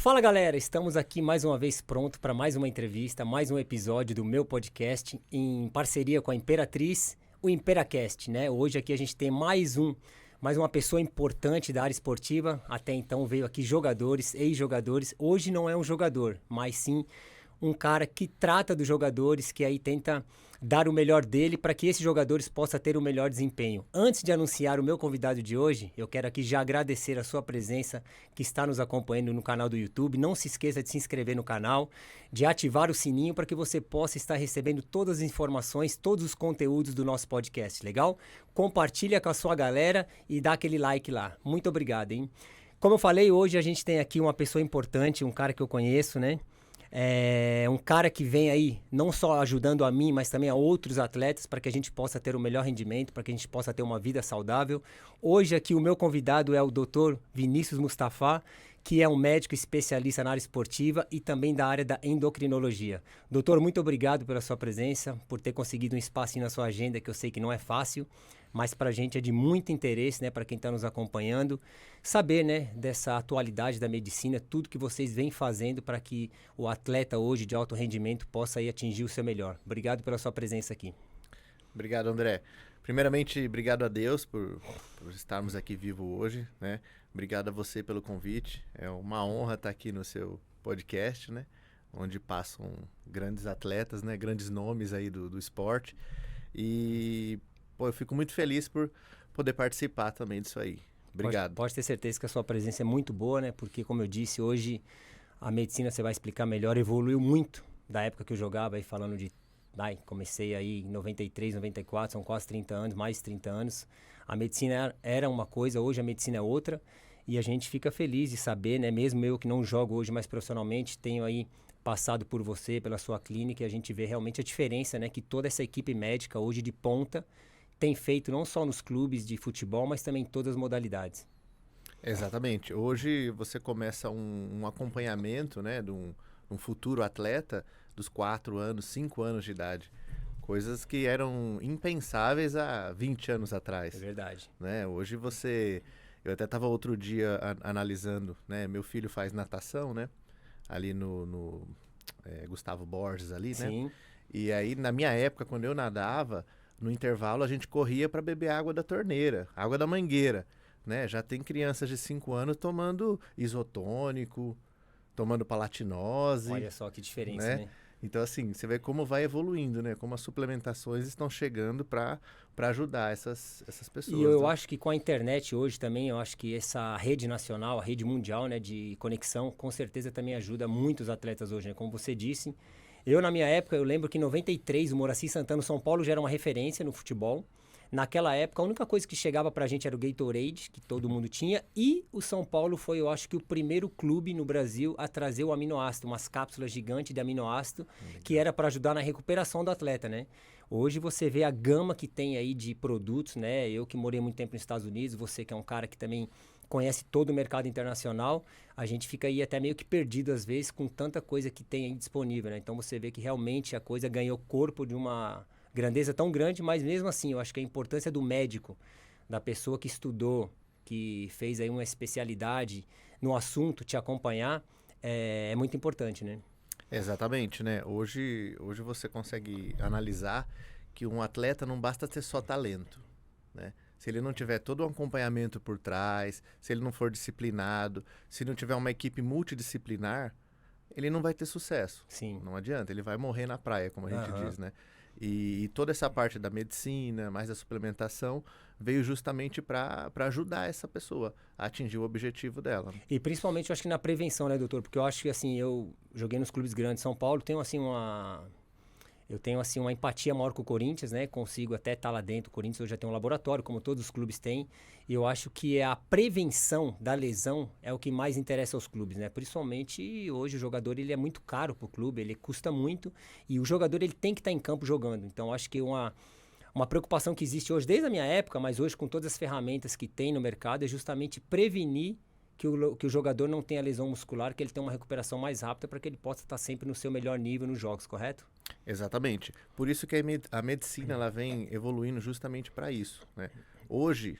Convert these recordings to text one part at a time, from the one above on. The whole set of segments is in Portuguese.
Fala galera, estamos aqui mais uma vez pronto para mais uma entrevista, mais um episódio do meu podcast em parceria com a Imperatriz, o Imperacast, né? Hoje aqui a gente tem mais uma pessoa importante da área esportiva. Até então veio aqui jogadores, ex-jogadores. Hoje não é um jogador, mas sim um cara que trata dos jogadores, que aí tenta dar o melhor dele para que esses jogadores possam ter o melhor desempenho. Antes de anunciar o meu convidado de hoje, eu quero aqui já agradecer a sua presença que está nos acompanhando no canal do YouTube. Não se esqueça de se inscrever no canal, de ativar o sininho para que você possa estar recebendo todas as informações, todos os conteúdos do nosso podcast, legal? Compartilha com a sua galera e dá aquele like lá. Muito obrigado, hein? Como eu falei, hoje a gente tem aqui uma pessoa importante, um cara que eu conheço, né? É um cara que vem aí não só ajudando a mim, mas também a outros atletas para que a gente possa ter o melhor rendimento, para que a gente possa ter uma vida saudável. Hoje aqui o meu convidado é o Dr. Vinícius Mustafa, que é um médico especialista na área esportiva e também da área da endocrinologia. Doutor, muito obrigado pela sua presença, por ter conseguido um espacinho na sua agenda, que eu sei que não é fácil, mas para a gente é de muito interesse, né, para quem está nos acompanhando, saber, né, dessa atualidade da medicina, tudo que vocês vêm fazendo para que o atleta hoje de alto rendimento possa aí atingir o seu melhor. Obrigado pela sua presença aqui. Obrigado, André. Primeiramente, obrigado a Deus por estarmos aqui vivos hoje, né? Obrigado a você pelo convite. É uma honra estar aqui no seu podcast, né? Onde passam grandes atletas, né? Grandes nomes aí do esporte. E eu fico muito feliz por poder participar também disso aí. Obrigado. Pode ter certeza que a sua presença é muito boa, né? Porque, como eu disse, hoje a medicina, você vai explicar melhor, evoluiu muito da época que eu jogava, aí falando de... comecei aí em 93, 94, são quase 30 anos, mais de 30 anos. A medicina era uma coisa, hoje a medicina é outra. E a gente fica feliz de saber, né? Mesmo eu que não jogo hoje mais profissionalmente, tenho aí passado por você, pela sua clínica, e a gente vê realmente a diferença, né? Que toda essa equipe médica hoje de ponta tem feito não só nos clubes de futebol, mas também em todas as modalidades. Exatamente. Hoje você começa um acompanhamento, né? De um futuro atleta dos 4 anos, 5 anos de idade. Coisas que eram impensáveis há 20 anos atrás. É verdade. Né? Hoje você... Eu até estava outro dia analisando, né? Meu filho faz natação, né? Ali no Gustavo Borges ali, né? Sim. E aí, na minha época, quando eu nadava, no intervalo a gente corria para beber água da torneira, água da mangueira, né? Já tem crianças de 5 anos tomando isotônico, tomando palatinose. Olha só que diferença, né? Então, assim, você vê como vai evoluindo, né? Como as suplementações estão chegando para ajudar essas pessoas. E eu né? acho que com a internet hoje também, eu acho que essa rede nacional, a rede mundial, né, de conexão, com certeza também ajuda muitos atletas hoje, né? Como você disse, eu na minha época, eu lembro que em 93, o Moraci Santana, São Paulo já era uma referência no futebol. Naquela época, a única coisa que chegava pra gente era o Gatorade, que todo mundo tinha, e o São Paulo foi, eu acho que o primeiro clube no Brasil a trazer o aminoácido, umas cápsulas gigantes de aminoácido, que era para ajudar na recuperação do atleta, né? Hoje você vê a gama que tem aí de produtos, né? Eu que morei muito tempo nos Estados Unidos, você que é um cara que também conhece todo o mercado internacional, a gente fica aí até meio que perdido às vezes com tanta coisa que tem aí disponível, né? Então você vê que realmente a coisa ganhou corpo de uma grandeza tão grande, mas mesmo assim, eu acho que a importância do médico, da pessoa que estudou, que fez aí uma especialidade no assunto, te acompanhar, é muito importante, né? Exatamente, né? Hoje você consegue analisar que um atleta não basta ter só talento, né? Se ele não tiver todo um acompanhamento por trás, se ele não for disciplinado, se não tiver uma equipe multidisciplinar, ele não vai ter sucesso. Sim. Não adianta, ele vai morrer na praia, como a gente diz, né? E toda essa parte da medicina, mais da suplementação, veio justamente para ajudar essa pessoa a atingir o objetivo dela. E principalmente, eu acho que na prevenção, né, doutor? Porque eu acho que, assim, eu joguei nos clubes grandes de São Paulo, tenho, assim, uma empatia maior com o Corinthians, né? Consigo até estar lá dentro. O Corinthians hoje já tem um laboratório, como todos os clubes têm. E eu acho que a prevenção da lesão é o que mais interessa aos clubes, né? Principalmente hoje o jogador, ele é muito caro para o clube, ele custa muito. E o jogador, ele tem que estar em campo jogando. Então, acho que uma preocupação que existe hoje, desde a minha época, mas hoje com todas as ferramentas que tem no mercado, é justamente prevenir que o jogador não tenha lesão muscular, que ele tenha uma recuperação mais rápida para que ele possa estar sempre no seu melhor nível nos jogos, correto? Exatamente. Por isso que a medicina ela vem evoluindo justamente para isso, né? Hoje,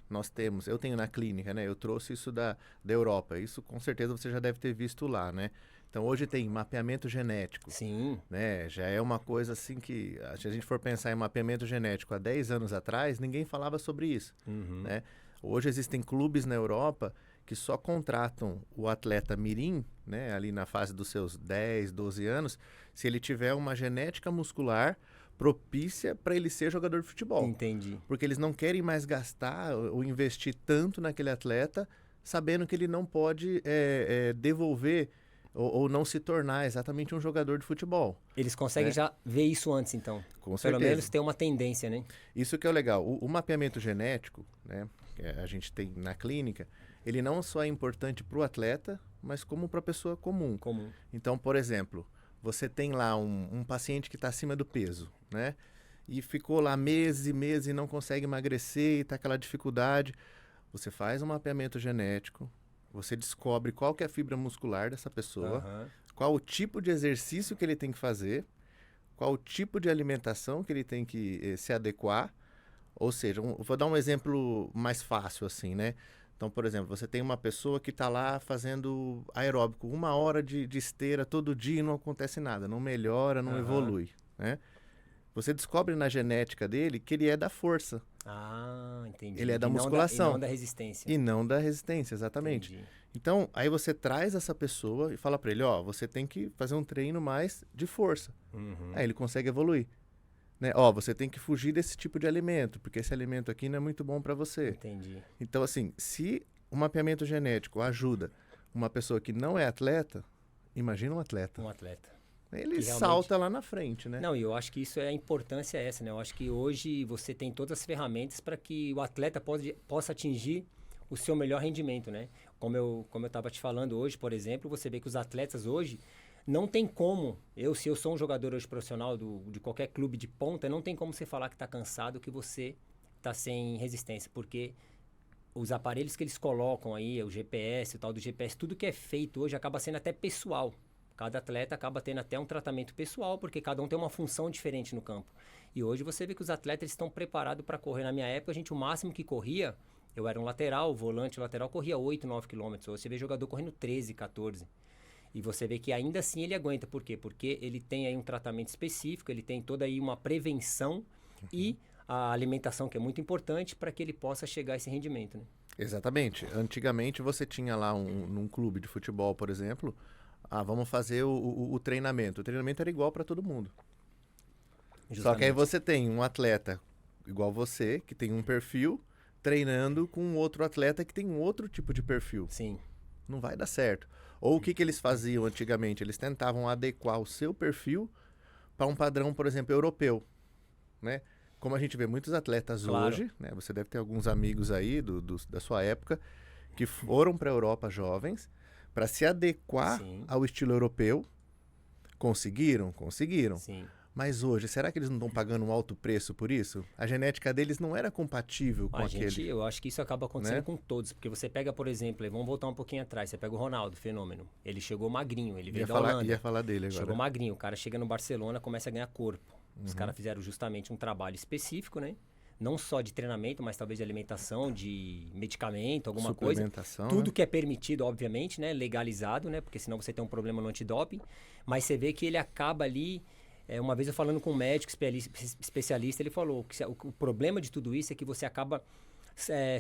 eu tenho na clínica, né? Eu trouxe isso da Europa. Isso, com certeza, você já deve ter visto lá, né? Então, hoje tem mapeamento genético, Sim. né? Já é uma coisa assim que, se a gente for pensar em mapeamento genético há 10 anos atrás, ninguém falava sobre isso, Uhum. né? Hoje existem clubes na Europa que só contratam o atleta mirim, né? Ali na fase dos seus 10, 12 anos, se ele tiver uma genética muscular propícia para ele ser jogador de futebol. Entendi. Porque eles não querem mais gastar ou investir tanto naquele atleta, sabendo que ele não pode devolver ou não se tornar exatamente um jogador de futebol. Eles conseguem Né? já ver isso antes, então. Com Pelo certeza. menos ter uma tendência, né? Isso que é o legal. O mapeamento genético, né, que a gente tem na clínica, ele não só é importante para o atleta, mas como para a pessoa comum. Comum. Então, por exemplo, você tem lá um paciente que está acima do peso, né? E ficou lá meses e meses e não consegue emagrecer e está aquela dificuldade. Você faz um mapeamento genético, você descobre qual que é a fibra muscular dessa pessoa, Aham. qual o tipo de exercício que ele tem que fazer, qual o tipo de alimentação que ele tem que se adequar. Ou seja, vou dar um exemplo mais fácil assim, né? Então, por exemplo, você tem uma pessoa que está lá fazendo aeróbico, 1 hora de esteira todo dia e não acontece nada, não melhora, não Aham. evolui, né? Você descobre na genética dele que ele é da força Ah, entendi. Ele é da E não musculação. e não da resistência. e não da resistência, exatamente. Entendi. Então, aí você traz essa pessoa e fala para ele, ó, você tem que fazer um treino mais de força. Uhum. Aí ele consegue evoluir. Né? Ó, você tem que fugir desse tipo de alimento, porque esse alimento aqui não é muito bom para você. Entendi. Então, assim, se o mapeamento genético ajuda uma pessoa que não é atleta, imagina um atleta. Um atleta. Ele que realmente- salta lá na frente, né? Não, e eu acho que isso é a importância essa, né? Eu acho que hoje você tem todas as ferramentas para que o atleta possa atingir o seu melhor rendimento, né? Como eu estava te falando hoje, por exemplo, você vê que os atletas hoje não tem como, se eu sou um jogador hoje profissional de qualquer clube de ponta, não tem como você falar que está cansado, que você está sem resistência, porque os aparelhos que eles colocam aí, o GPS, o tal do GPS, tudo que é feito hoje acaba sendo até pessoal. Cada atleta acaba tendo até um tratamento pessoal, porque cada um tem uma função diferente no campo. E hoje você vê que os atletas estão preparados para correr. Na minha época, o máximo que corria, eu era um lateral, volante lateral, corria 8, 9 quilômetros. Hoje você vê jogador correndo 13, 14. E você vê que ainda assim ele aguenta. Por quê? Porque ele tem aí um tratamento específico, ele tem toda aí uma prevenção e a alimentação, que é muito importante para que ele possa chegar a esse rendimento, né? Exatamente. Antigamente você tinha lá num clube de futebol, por exemplo, vamos fazer o treinamento. O treinamento era igual para todo mundo. Só que aí Justamente. você tem um atleta igual você, que tem um perfil, treinando com um outro atleta que tem um outro tipo de perfil. Sim. Não vai dar certo. Ou o que eles faziam antigamente? Eles tentavam adequar o seu perfil para um padrão, por exemplo, europeu, né? Como a gente vê muitos atletas Claro. hoje, né? Você deve ter alguns amigos aí da sua época que foram para a Europa jovens para se adequar Sim. ao estilo europeu. Conseguiram? Conseguiram. Sim. Mas hoje, será que eles não estão pagando um alto preço por isso? A genética deles não era compatível com aquele. Eu acho que isso acaba acontecendo né? com todos, porque você pega, por exemplo, vamos voltar um pouquinho atrás, você pega o Ronaldo, fenômeno. Ele chegou magrinho, ele veio da Holanda. Ia falar dele agora. Chegou magrinho, o cara chega no Barcelona, começa a ganhar corpo. Os caras fizeram justamente um trabalho específico, né? Não só de treinamento, mas talvez de alimentação, de medicamento, alguma coisa. Suplementação, Tudo né? que é permitido, obviamente, né? Legalizado, né? Porque senão você tem um problema no antidoping. Mas você vê que ele acaba ali... uma vez eu falando com um médico especialista, ele falou que o problema de tudo isso é que você acaba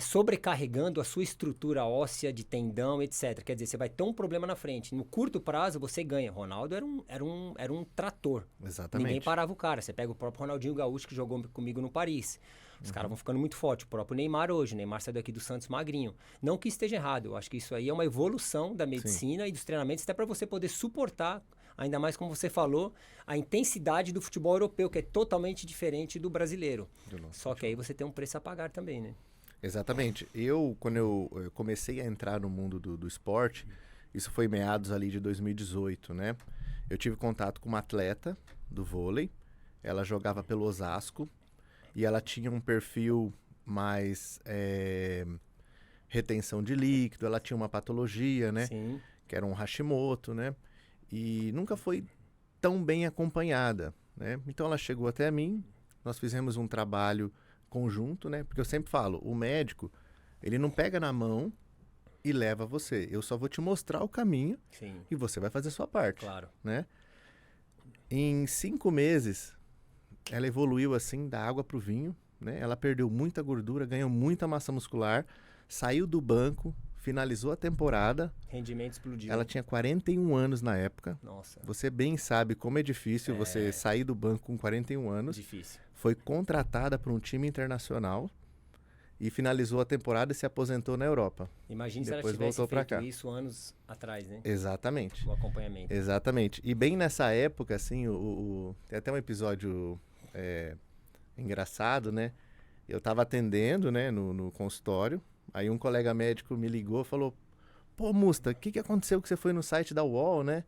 sobrecarregando a sua estrutura óssea de tendão, etc. Quer dizer, você vai ter um problema na frente. No curto prazo, você ganha. Ronaldo era um trator. Exatamente. Ninguém parava o cara. Você pega o próprio Ronaldinho Gaúcho, que jogou comigo no Paris. Os caras vão ficando muito fortes. O próprio Neymar hoje. O Neymar saiu daqui do Santos magrinho. Não que esteja errado. Eu acho que isso aí é uma evolução da medicina e dos treinamentos, até para você poder suportar, ainda mais como você falou, a intensidade do futebol europeu, que é totalmente diferente do brasileiro. Só que aí você tem um preço a pagar também, né? Exatamente. Quando eu comecei a entrar no mundo do esporte, isso foi meados ali de 2018, né? Eu tive contato com uma atleta do vôlei, ela jogava pelo Osasco e ela tinha um perfil mais retenção de líquido, ela tinha uma patologia, né? Sim. Que era um Hashimoto, né? E nunca foi tão bem acompanhada, né? Então ela chegou até mim, nós fizemos um trabalho conjunto, né? Porque eu sempre falo, o médico, ele não pega na mão e leva você. Eu só vou te mostrar o caminho Sim, e você vai fazer a sua parte, claro. né? Em 5 meses, ela evoluiu assim da água pro vinho, né? Ela perdeu muita gordura, ganhou muita massa muscular, saiu do banco, finalizou a temporada. Rendimento explodiu. Ela tinha 41 anos na época. Nossa, Você bem sabe como é difícil você sair do banco com 41 anos. difícil. Foi contratada para um time internacional e finalizou a temporada e se aposentou na Europa. Imagina se ela Depois tivesse voltou pra feito cá. isso anos atrás, né? Exatamente. O acompanhamento. Exatamente. E bem nessa época, assim, tem até um episódio engraçado, né? Eu tava atendendo, né, no consultório. Aí um colega médico me ligou e falou: pô, Musta, o que aconteceu que você foi no site da UOL, né?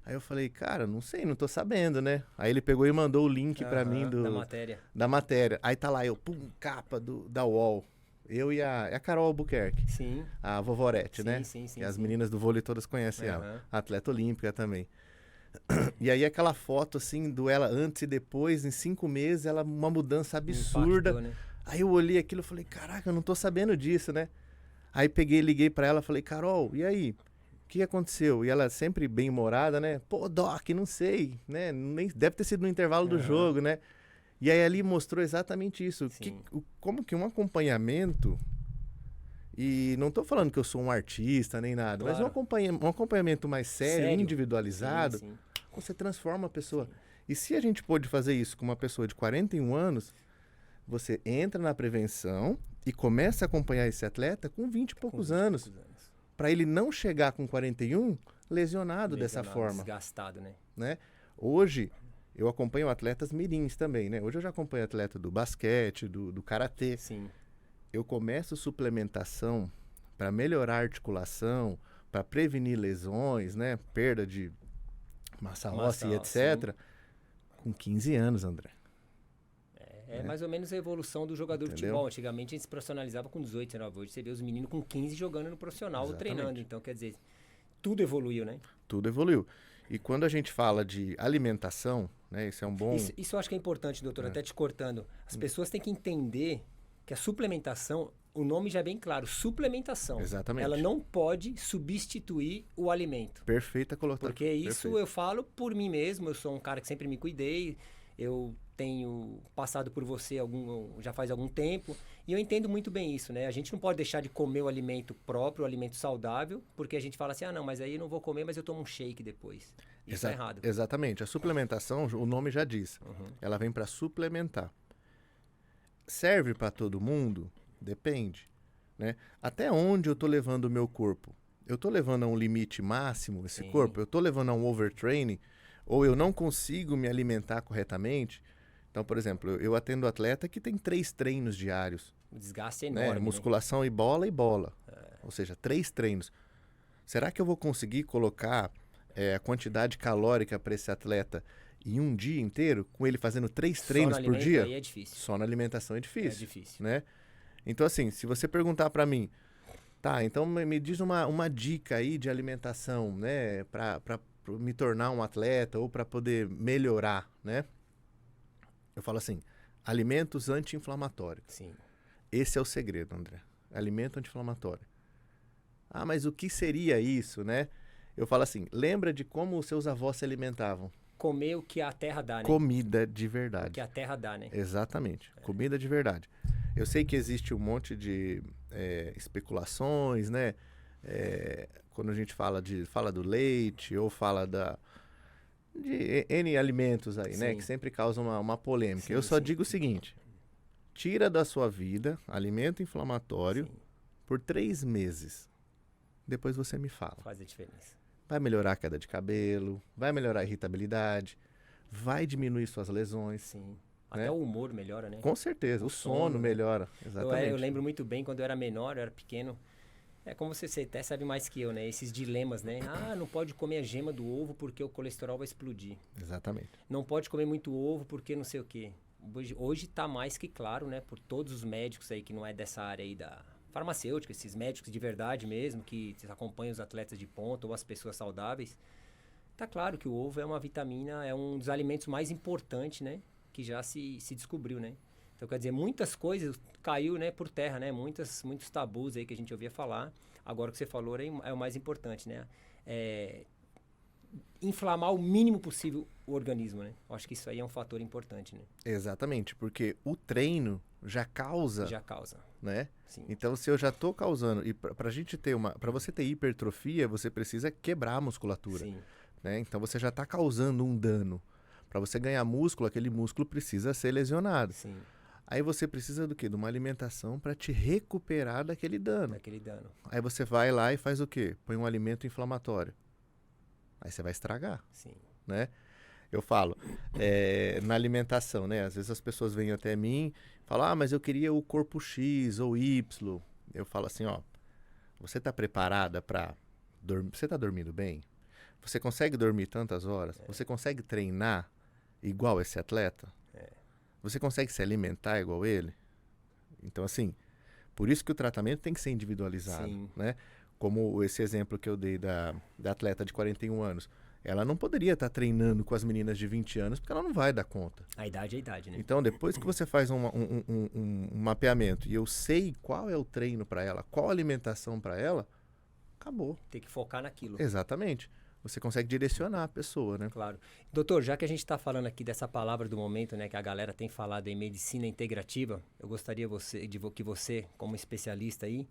Aí eu falei, cara, não sei, não tô sabendo, né? Aí ele pegou e mandou o link pra mim Da matéria. da matéria. Aí tá lá, eu, pum, capa da UOL. Eu e a Carol Albuquerque, Sim. a Vovorete, Sim, né? sim, sim, Que as sim. meninas do vôlei todas conhecem ela. Atleta olímpica também. E aí aquela foto, assim, do ela antes e depois, em 5 meses, ela uma mudança absurda. Impactou, né? Aí eu olhei aquilo e falei, caraca, eu não tô sabendo disso, né? Aí peguei, liguei pra ela, falei, Carol, e aí? O que aconteceu? E ela sempre bem-humorada, né? Pô, Doc, não sei, né? Nem, deve ter sido no intervalo do jogo, né? E aí ali mostrou exatamente isso. Como que um acompanhamento... E não tô falando que eu sou um artista nem nada, mas um acompanhamento mais sério, individualizado, Sim. você transforma a pessoa. E se a gente pôde fazer isso com uma pessoa de 41 anos, você entra na prevenção e começa a acompanhar esse atleta com 20 e poucos anos. Para ele não chegar com 41 lesionado dessa forma. Desgastado, né? Hoje, eu acompanho atletas mirins também, né? Hoje eu já acompanho atleta do basquete, do karatê. Sim. Eu começo suplementação para melhorar a articulação, para prevenir lesões, né? Perda de massa óssea e etc. Com 15 anos, André. É mais ou menos a evolução do jogador de futebol. Antigamente a gente se profissionalizava com 18, 19. Hoje você vê os meninos com 15 jogando no profissional, treinando. Então, quer dizer, tudo evoluiu, né? Tudo evoluiu. E quando a gente fala de alimentação, né? Isso é um bom... Isso eu acho que é importante, doutor, até te cortando. As pessoas têm que entender que a suplementação, o nome já é bem claro, suplementação. Exatamente. Ela não pode substituir o alimento. Perfeita colocação. Porque isso eu falo por mim mesmo, eu sou um cara que sempre me cuidei, eu tenho passado por você já faz algum tempo, e eu entendo muito bem isso, né? A gente não pode deixar de comer o alimento próprio, o alimento saudável, porque a gente fala assim, não, mas aí eu não vou comer, mas eu tomo um shake depois. Isso é errado. Exatamente. A suplementação, o nome já diz, ela vem para suplementar. Serve para todo mundo? Depende, né? Até onde eu tô levando o meu corpo? Eu tô levando a um limite máximo esse corpo? Eu tô levando a um overtraining? Ou eu não consigo me alimentar corretamente? Então, por exemplo, eu atendo atleta que tem 3 treinos diários. O desgaste é enorme, né? Musculação e bola. Ou seja, 3 treinos. Será que eu vou conseguir colocar a quantidade calórica para esse atleta em um dia inteiro, com ele fazendo 3 treinos por dia? Aí é difícil. Só na alimentação é difícil. É difícil. Né? Então, assim, se você perguntar para mim, tá, então me diz uma dica aí de alimentação, né, para me tornar um atleta ou para poder melhorar, né? Eu falo assim, alimentos anti-inflamatórios. Sim. Esse é o segredo, André. Alimento anti-inflamatório. Ah, mas o que seria isso, né? Eu falo assim, lembra de como os seus avós se alimentavam? Comer o que a terra dá, né? Comida de verdade. O que a terra dá, né? Exatamente. Comida de verdade. Eu sei que existe um monte de especulações, né? Quando a gente fala do leite ou fala de N alimentos aí, né? Que sempre causam uma polêmica. Eu só digo o seguinte, tira da sua vida alimento inflamatório por 3 meses. Depois você me fala. Faz a diferença. Vai melhorar a queda de cabelo, vai melhorar a irritabilidade, vai diminuir suas lesões. Sim. Até o humor melhora, né? Com certeza, o sono melhora. Exatamente. Eu lembro muito bem quando eu era menor, eu era pequeno. É como você até sabe mais que eu, né? Esses dilemas, né? Ah, não pode comer a gema do ovo porque o colesterol vai explodir. Exatamente. Não pode comer muito ovo porque não sei o quê. Hoje tá mais que claro, né? Por todos os médicos aí que não é dessa área aí da farmacêutica, esses médicos de verdade mesmo, que acompanham os atletas de ponta ou as pessoas saudáveis. Tá claro que o ovo é uma vitamina, é um dos alimentos mais importantes, né? Que já se descobriu, né? Então, quer dizer, muitas coisas caiu, né, por terra, né? Muitos tabus aí que a gente ouvia falar. Agora o que você falou é o mais importante, né? Inflamar o mínimo possível o organismo, né? Eu acho que isso aí é um fator importante, né? Exatamente, porque o treino já causa, né? Sim. Então, se eu já tô causando, e pra gente ter para você ter hipertrofia, você precisa quebrar a musculatura, Sim. né? Então, você já tá causando um dano. Para você ganhar músculo, aquele músculo precisa ser lesionado. Sim. Aí você precisa do quê? De uma alimentação para te recuperar daquele dano. Aí você vai lá e faz o quê? Põe um alimento inflamatório. Aí você vai estragar. Sim. Né? Eu falo, na alimentação, né? Às vezes as pessoas vêm até mim e falam, mas eu queria o corpo X ou Y. Eu falo assim, ó, você está preparada para dormir? Você está dormindo bem? Você consegue dormir tantas horas? Você consegue treinar igual esse atleta? Você consegue se alimentar igual ele? Então, assim, por isso que o tratamento tem que ser individualizado, Sim. né? Como esse exemplo que eu dei da atleta de 41 anos. Ela não poderia estar treinando com as meninas de 20 anos, porque ela não vai dar conta. A idade é a idade, né? Então, depois que você faz um mapeamento e eu sei qual é o treino para ela, qual a alimentação para ela, acabou. Tem que focar naquilo. Exatamente. Você consegue direcionar a pessoa, né? Claro. Doutor, já que a gente está falando aqui dessa palavra do momento, né, que a galera tem falado em medicina integrativa, eu gostaria que você, como especialista aí,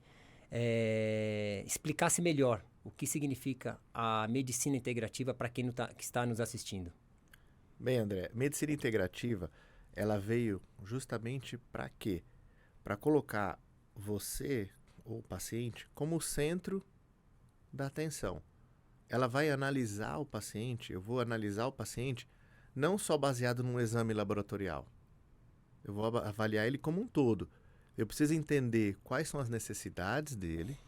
explicasse melhor o que significa a medicina integrativa para quem que está nos assistindo. Bem, André, medicina integrativa, ela veio justamente para quê? Para colocar você, ou o paciente, como o centro da atenção. Ela vai analisar o paciente, eu vou analisar o paciente não só baseado num exame laboratorial. Eu vou avaliar ele como um todo. Eu preciso entender quais são as necessidades dele,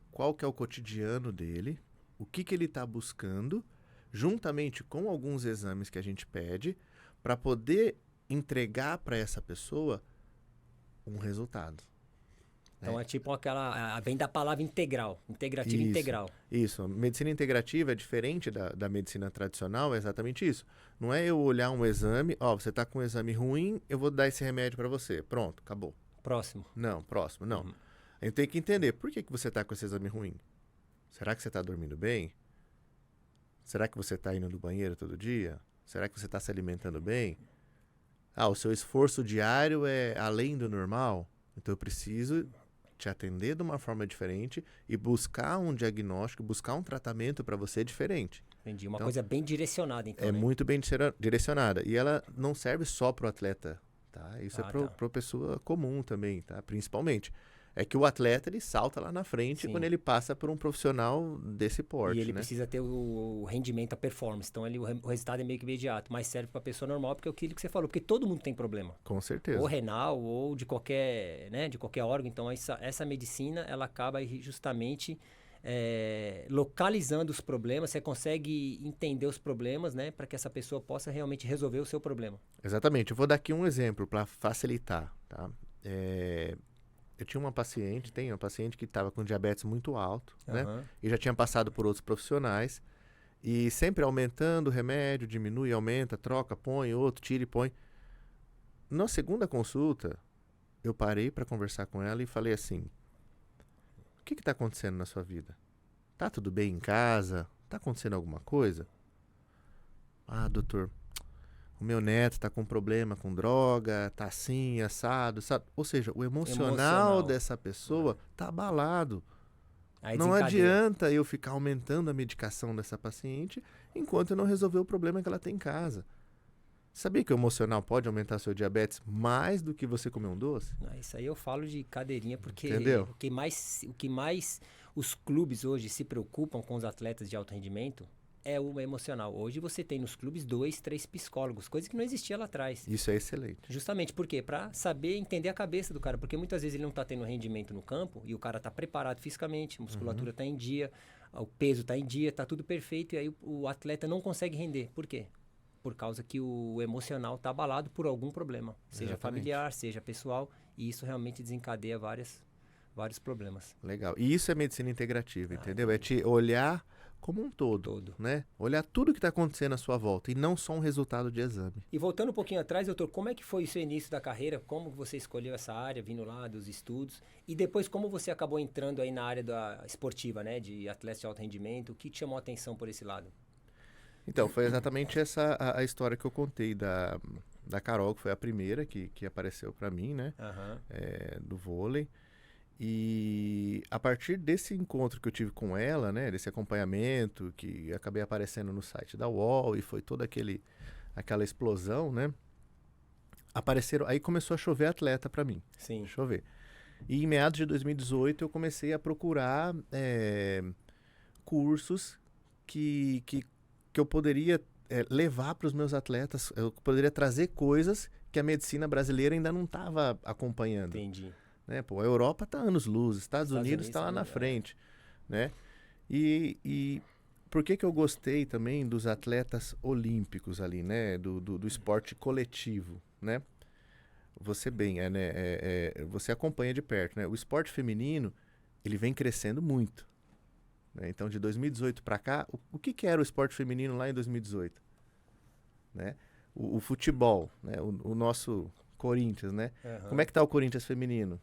qual que é o cotidiano dele, o que ele está buscando, juntamente com alguns exames que a gente pede, para poder entregar para essa pessoa um resultado. Então é tipo vem da palavra integrativa integral. Isso, medicina integrativa é diferente da medicina tradicional, é exatamente isso. Não é eu olhar um exame, você está com um exame ruim, eu vou dar esse remédio para você, pronto, acabou. Próximo, não. Uhum. Eu tenho que entender, por que você está com esse exame ruim? Será que você está dormindo bem? Será que você está indo no banheiro todo dia? Será que você está se alimentando bem? O seu esforço diário é além do normal? Então eu preciso te atender de uma forma diferente e buscar um diagnóstico, buscar um tratamento para você diferente. Entendi. Uma coisa bem direcionada, então. É muito bem direcionada. E ela não serve só para o atleta, tá? Isso é para a pessoa comum também, tá? Principalmente. É que o atleta, ele salta lá na frente quando ele passa por um profissional desse porte, e ele né? precisa ter o rendimento, a performance. Então, o resultado é meio que imediato. Mas serve para a pessoa normal, porque é aquilo que você falou. Porque todo mundo tem problema. Com certeza. Ou renal, ou de qualquer órgão. Então, essa medicina, ela acaba justamente localizando os problemas. Você consegue entender os problemas, né? Para que essa pessoa possa realmente resolver o seu problema. Exatamente. Eu vou dar aqui um exemplo para facilitar, tá? Eu tenho uma paciente que estava com diabetes muito alto, né? E já tinha passado por outros profissionais. E sempre aumentando o remédio, diminui, aumenta, troca, põe, outro, tira e põe. Na segunda consulta, eu parei para conversar com ela e falei assim, o que está acontecendo na sua vida? Tá tudo bem em casa? Tá acontecendo alguma coisa? Doutor, o meu neto tá com problema com droga, tá assim, assado, sabe? Ou seja, o emocional dessa pessoa tá abalado. Não adianta eu ficar aumentando a medicação dessa paciente enquanto eu não resolver o problema que ela tem em casa. Sabia que o emocional pode aumentar seu diabetes mais do que você comer um doce? Isso aí eu falo de cadeirinha, porque entendeu? o que mais os clubes hoje se preocupam com os atletas de alto rendimento é o emocional. Hoje você tem nos clubes 2, 3 psicólogos, coisa que não existia lá atrás. Isso é excelente. Justamente por quê? Para saber entender a cabeça do cara, porque muitas vezes ele não está tendo rendimento no campo e o cara está preparado fisicamente, a musculatura está em dia, o peso está em dia, está tudo perfeito e aí o atleta não consegue render. Por quê? Por causa que o emocional está abalado por algum problema, seja familiar, seja pessoal, e isso realmente desencadeia vários problemas. Legal. E isso é medicina integrativa, entendeu? É te olhar como um todo, Todo. né? Olhar tudo que está acontecendo à sua volta e não só um resultado de exame. E voltando um pouquinho atrás, doutor, como é que foi o seu início da carreira? Como você escolheu essa área, vindo lá dos estudos? E depois, como você acabou entrando aí na área da esportiva, né? De atleta de alto rendimento? O que te chamou a atenção por esse lado? Então, foi exatamente essa a história que eu contei da Carol, que foi a primeira que apareceu para mim, né? Aham. Do vôlei. E a partir desse encontro que eu tive com ela, né, desse acompanhamento, que acabei aparecendo no site da UOL e foi toda aquela explosão, né? Aí começou a chover atleta para mim, Sim. chover. E em meados de 2018 eu comecei a procurar cursos que eu poderia levar para os meus atletas, eu poderia trazer coisas que a medicina brasileira ainda não estava acompanhando. Entendi. Né? Pô, a Europa está anos-luz, Estados Unidos está lá na frente, né? E por que eu gostei também dos atletas olímpicos ali, né? Do esporte coletivo, né? Você você acompanha de perto, né? O esporte feminino, ele vem crescendo muito, né? Então, de 2018 para cá, o que era o esporte feminino lá em 2018? Né? O futebol, né? O nosso Corinthians, né? Uhum. Como é que tá o Corinthians feminino?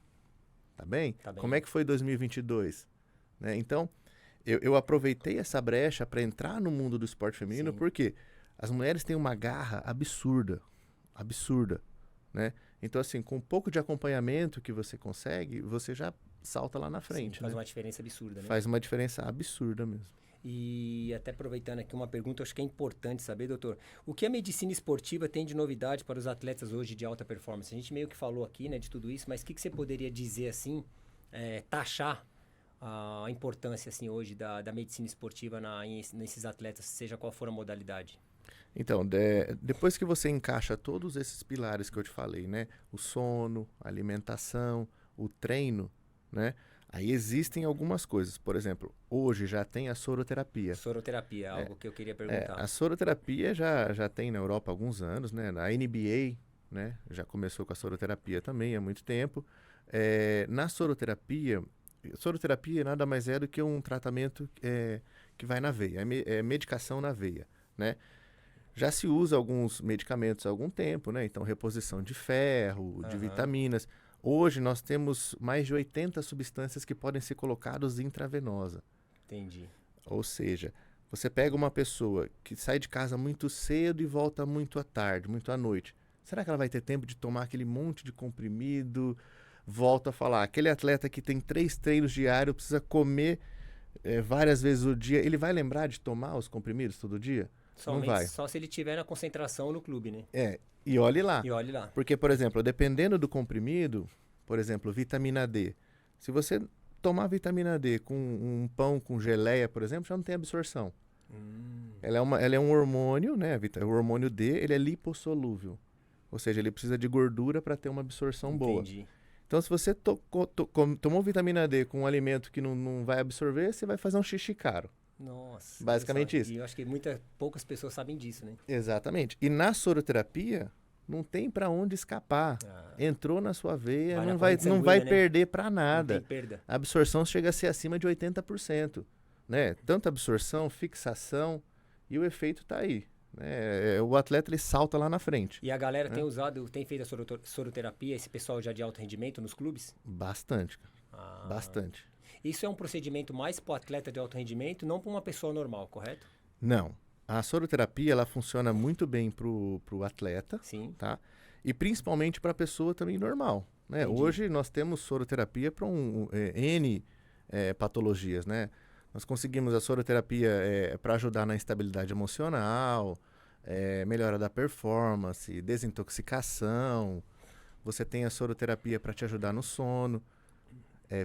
Tá bem? Tá bem. Como é que foi 2022? Né? Então, eu aproveitei essa brecha para entrar no mundo do esporte feminino, Sim. porque as mulheres têm uma garra absurda, né? Então, assim, com um pouco de acompanhamento que você consegue, você já salta lá na frente. Sim, faz né? uma diferença absurda, né? Faz uma diferença absurda mesmo. E até aproveitando aqui uma pergunta, acho que é importante saber, doutor, o que a medicina esportiva tem de novidade para os atletas hoje de alta performance? A gente meio que falou aqui, né, de tudo isso, mas o que você poderia dizer assim, taxar a importância assim hoje da medicina esportiva nesses atletas, seja qual for a modalidade? Então, depois que você encaixa todos esses pilares que eu te falei, né? O sono, a alimentação, o treino, né? Aí existem algumas coisas. Por exemplo, hoje já tem a soroterapia. Soroterapia, algo que eu queria perguntar. A soroterapia já tem na Europa há alguns anos, né? A NBA, né? Já começou com a soroterapia também há muito tempo. Na soroterapia nada mais é do que um tratamento que vai na veia, é medicação na veia, né? Já se usa alguns medicamentos há algum tempo, né? Então, reposição de ferro, de vitaminas. Hoje, nós temos mais de 80 substâncias que podem ser colocadas intravenosa. Entendi. Ou seja, você pega uma pessoa que sai de casa muito cedo e volta muito à tarde, muito à noite. Será que ela vai ter tempo de tomar aquele monte de comprimido? Volto a falar, aquele atleta que tem 3 treinos diários, precisa comer várias vezes o dia, ele vai lembrar de tomar os comprimidos todo dia? Não vai. Só se ele tiver na concentração no clube, né? E olhe lá. E olhe lá. Porque, por exemplo, dependendo do comprimido, por exemplo, vitamina D. Se você tomar vitamina D com um pão com geleia, por exemplo, já não tem absorção. Ela é um hormônio, né? O hormônio D, ele é lipossolúvel. Ou seja, ele precisa de gordura para ter uma absorção boa. Entendi. Então, se você tomou vitamina D com um alimento que não vai absorver, você vai fazer um xixi caro. Nossa. Basicamente isso. E eu acho que poucas pessoas sabem disso, né? Exatamente. E na soroterapia, não tem para onde escapar. Entrou na sua veia, não vai perder para nada. Não tem perda. A absorção chega a ser acima de 80%. Né? Tanto absorção, fixação, e o efeito está aí. Né? O atleta ele salta lá na frente. E a galera tem feito a soroterapia, esse pessoal já de alto rendimento nos clubes? Bastante. Bastante. Isso é um procedimento mais para o atleta de alto rendimento, não para uma pessoa normal, correto? Não. A soroterapia ela funciona muito bem pro atleta. Sim. Tá? E principalmente para a pessoa também normal. Né? Hoje nós temos soroterapia para N patologias. Né? Nós conseguimos a soroterapia para ajudar na instabilidade emocional, melhora da performance, desintoxicação. Você tem a soroterapia para te ajudar no sono.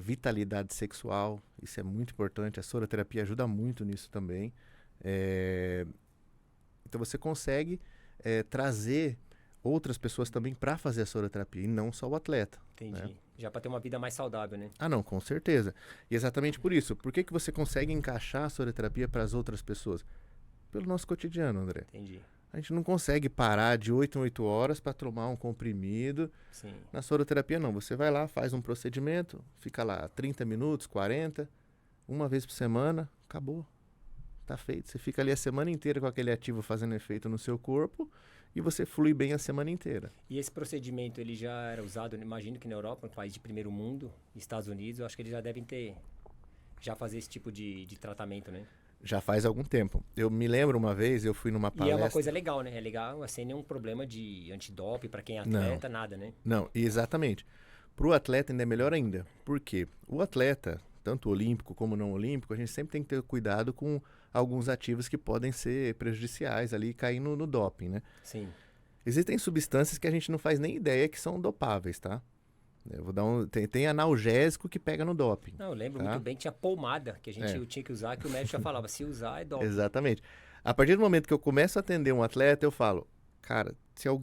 Vitalidade sexual, isso é muito importante. A soroterapia ajuda muito nisso também. Então você consegue trazer outras pessoas também para fazer a soroterapia e não só o atleta. Entendi. Né? Já para ter uma vida mais saudável, né? Ah, não, com certeza. E exatamente por isso. Por que você consegue encaixar a soroterapia para as outras pessoas? Pelo nosso cotidiano, André. Entendi. A gente não consegue parar de 8 em 8 horas para tomar um comprimido. Sim. Na soroterapia, não. Você vai lá, faz um procedimento, fica lá 30 minutos, 40, uma vez por semana, acabou. tá feito. Você fica ali a semana inteira com aquele ativo fazendo efeito no seu corpo e você flui bem a semana inteira. E esse procedimento, ele já era usado, eu imagino que na Europa, um país de primeiro mundo, Estados Unidos, eu acho que eles já devem já fazer esse tipo de tratamento, né? Já faz algum tempo. Eu me lembro uma vez, eu fui numa E palestra... é uma coisa legal, né? É legal, sem nenhum problema de antidoping para quem é atleta, nada, né? Não, exatamente. Para o atleta ainda é melhor ainda. Por quê? O atleta, tanto olímpico como não olímpico, a gente sempre tem que ter cuidado com alguns ativos que podem ser prejudiciais ali, caindo no doping, né? Sim. Existem substâncias que a gente não faz nem ideia que são dopáveis, tá? Eu vou dar tem analgésico que pega no doping. Não, eu lembro tá? muito bem que tinha pomada que a gente tinha que usar, que o médico já falava, se usar é doping. Exatamente. A partir do momento que eu começo a atender um atleta, eu falo, cara, se eu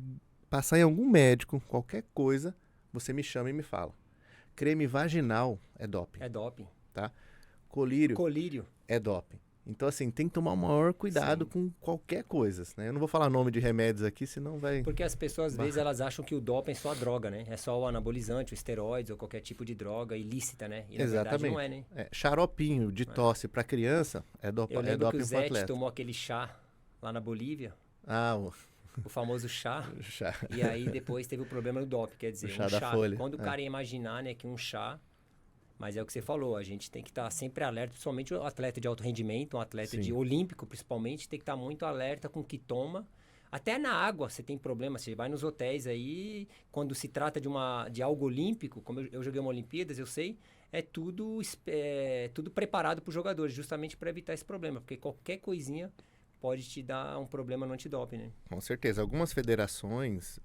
passar em algum médico, qualquer coisa, você me chama e me fala. Creme vaginal é doping. É doping. Tá? Colírio Colírio. é doping. Então, assim, tem que tomar o maior cuidado com qualquer coisa, né? Eu não vou falar nome de remédios aqui, senão vai... Porque as pessoas, às vezes, elas acham que o doping é só a droga, né? É só o anabolizante, o esteroides ou qualquer tipo de droga ilícita, né? E na verdade não é, né? Xaropinho de tosse para criança é Eu doping lembro que o pro Zete atleta. tomou aquele chá lá na Bolívia, Ah, o famoso chá, o chá. e aí depois teve o problema do doping, quer dizer, O chá um da chá. folha, Quando o cara ia imaginar, né, que um chá... Mas é o que você falou, a gente tem que estar sempre alerta, principalmente o atleta de alto rendimento, um atleta de olímpico principalmente, tem que estar muito alerta com o que toma. Até na água você tem problema, você vai nos hotéis aí, quando se trata de algo olímpico, como eu joguei uma Olimpíadas, eu sei, é tudo preparado para os jogadores, justamente para evitar esse problema, porque qualquer coisinha pode te dar um problema no antidoping, né? Com certeza. Algumas federações,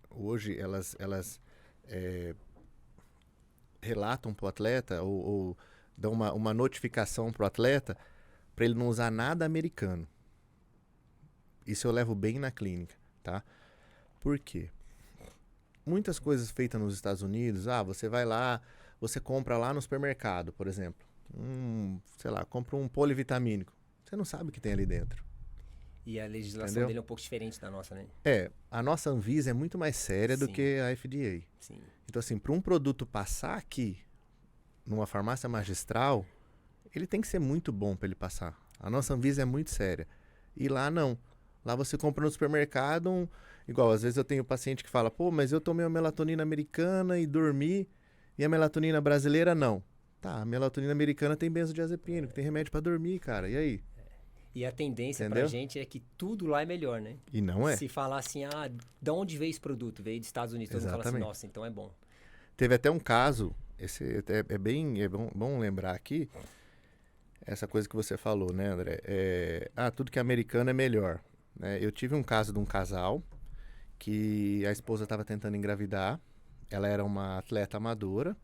hoje, elas relatam para o atleta ou dão uma notificação para o atleta para ele não usar nada americano. Isso eu levo bem na clínica, tá? Por quê? Muitas coisas feitas nos Estados Unidos, você vai lá, você compra lá no supermercado, por exemplo, sei lá, compra um polivitamínico. Você não sabe o que tem ali dentro. E a legislação dele é um pouco diferente da nossa, né? A nossa Anvisa é muito mais séria do que a FDA. Sim. Então, assim, para um produto passar aqui, numa farmácia magistral, ele tem que ser muito bom para ele passar. A nossa Anvisa é muito séria. E lá não. Lá você compra no supermercado, igual, às vezes eu tenho paciente que fala, pô, mas eu tomei a melatonina americana e dormi, e a melatonina brasileira não. Tá, a melatonina americana tem benzodiazepínico, tem remédio para dormir, cara, e aí? E a tendência pra gente é que tudo lá é melhor, né? E não é. Se falar assim, de onde veio esse produto? Veio dos Estados Unidos. Todo mundo fala assim, nossa, então é bom. Teve até um caso, esse é bom lembrar aqui, essa coisa que você falou, né, André? Tudo que é americano é melhor. Né? Eu tive um caso de um casal que a esposa estava tentando engravidar, ela era uma atleta amadora,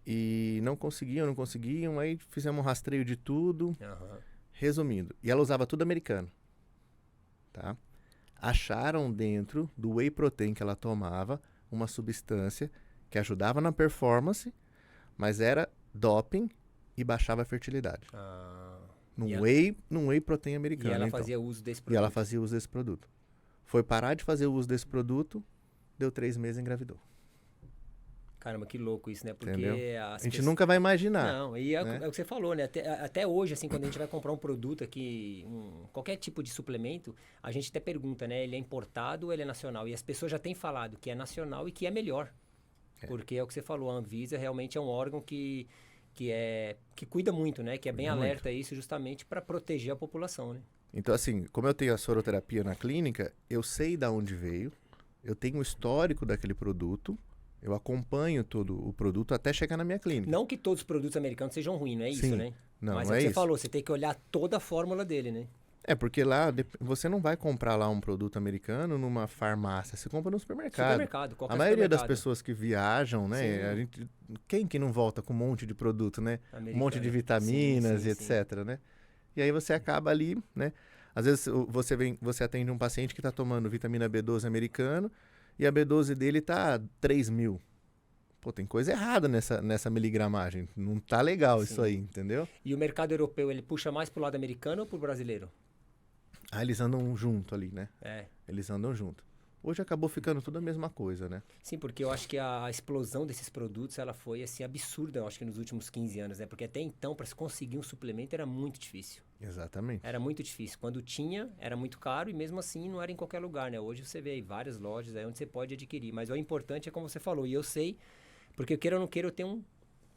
e não conseguiam, aí fizemos um rastreio de tudo... Resumindo, e ela usava tudo americano, tá? Acharam dentro do whey protein que ela tomava uma substância que ajudava na performance, mas era doping e baixava a fertilidade. Num whey protein americano. E ela fazia uso desse produto. E ela fazia uso desse produto. Foi parar de fazer o uso desse produto, deu 3 meses e engravidou. Caramba, que louco isso, né? Porque a gente nunca vai imaginar. Não, e é o que você falou, né? Até hoje, assim, quando a gente vai comprar um produto aqui, qualquer tipo de suplemento, a gente até pergunta, né? Ele é importado ou ele é nacional? E as pessoas já têm falado que é nacional e que é melhor. Porque é o que você falou, a Anvisa realmente é um órgão que cuida muito, né? Que é bem alerta a isso justamente para proteger a população, né? Então, assim, como eu tenho a soroterapia na clínica, eu sei de onde veio, eu tenho o histórico daquele produto, eu acompanho todo o produto até chegar na minha clínica. Não que todos os produtos americanos sejam ruins, não é isso, né? Não, mas não é o que isso. você falou, você tem que olhar toda a fórmula dele, né? Porque lá você não vai comprar lá um produto americano numa farmácia, você compra no supermercado. Qualquer a maioria das pessoas que viajam, né? Quem que não volta com um monte de produto, né? Um monte de vitaminas e etc, né? E aí você acaba ali, né? Às vezes você atende um paciente que está tomando vitamina B12 americano e a B12 dele tá 3.000. Pô, tem coisa errada nessa miligramagem. Não tá legal isso aí, entendeu? E o mercado europeu, ele puxa mais pro lado americano ou pro brasileiro? Eles andam junto ali, né? Eles andam junto. Hoje acabou ficando tudo a mesma coisa, né? Sim, porque eu acho que a explosão desses produtos, ela foi, assim, absurda, eu acho que nos últimos 15 anos, né? Porque até então, para se conseguir um suplemento, era muito difícil. Exatamente. Era muito difícil. Quando tinha, era muito caro e mesmo assim não era em qualquer lugar, né? Hoje você vê aí várias lojas aí onde você pode adquirir. Mas o importante é como você falou, e eu sei, porque queira ou não queira, eu tenho um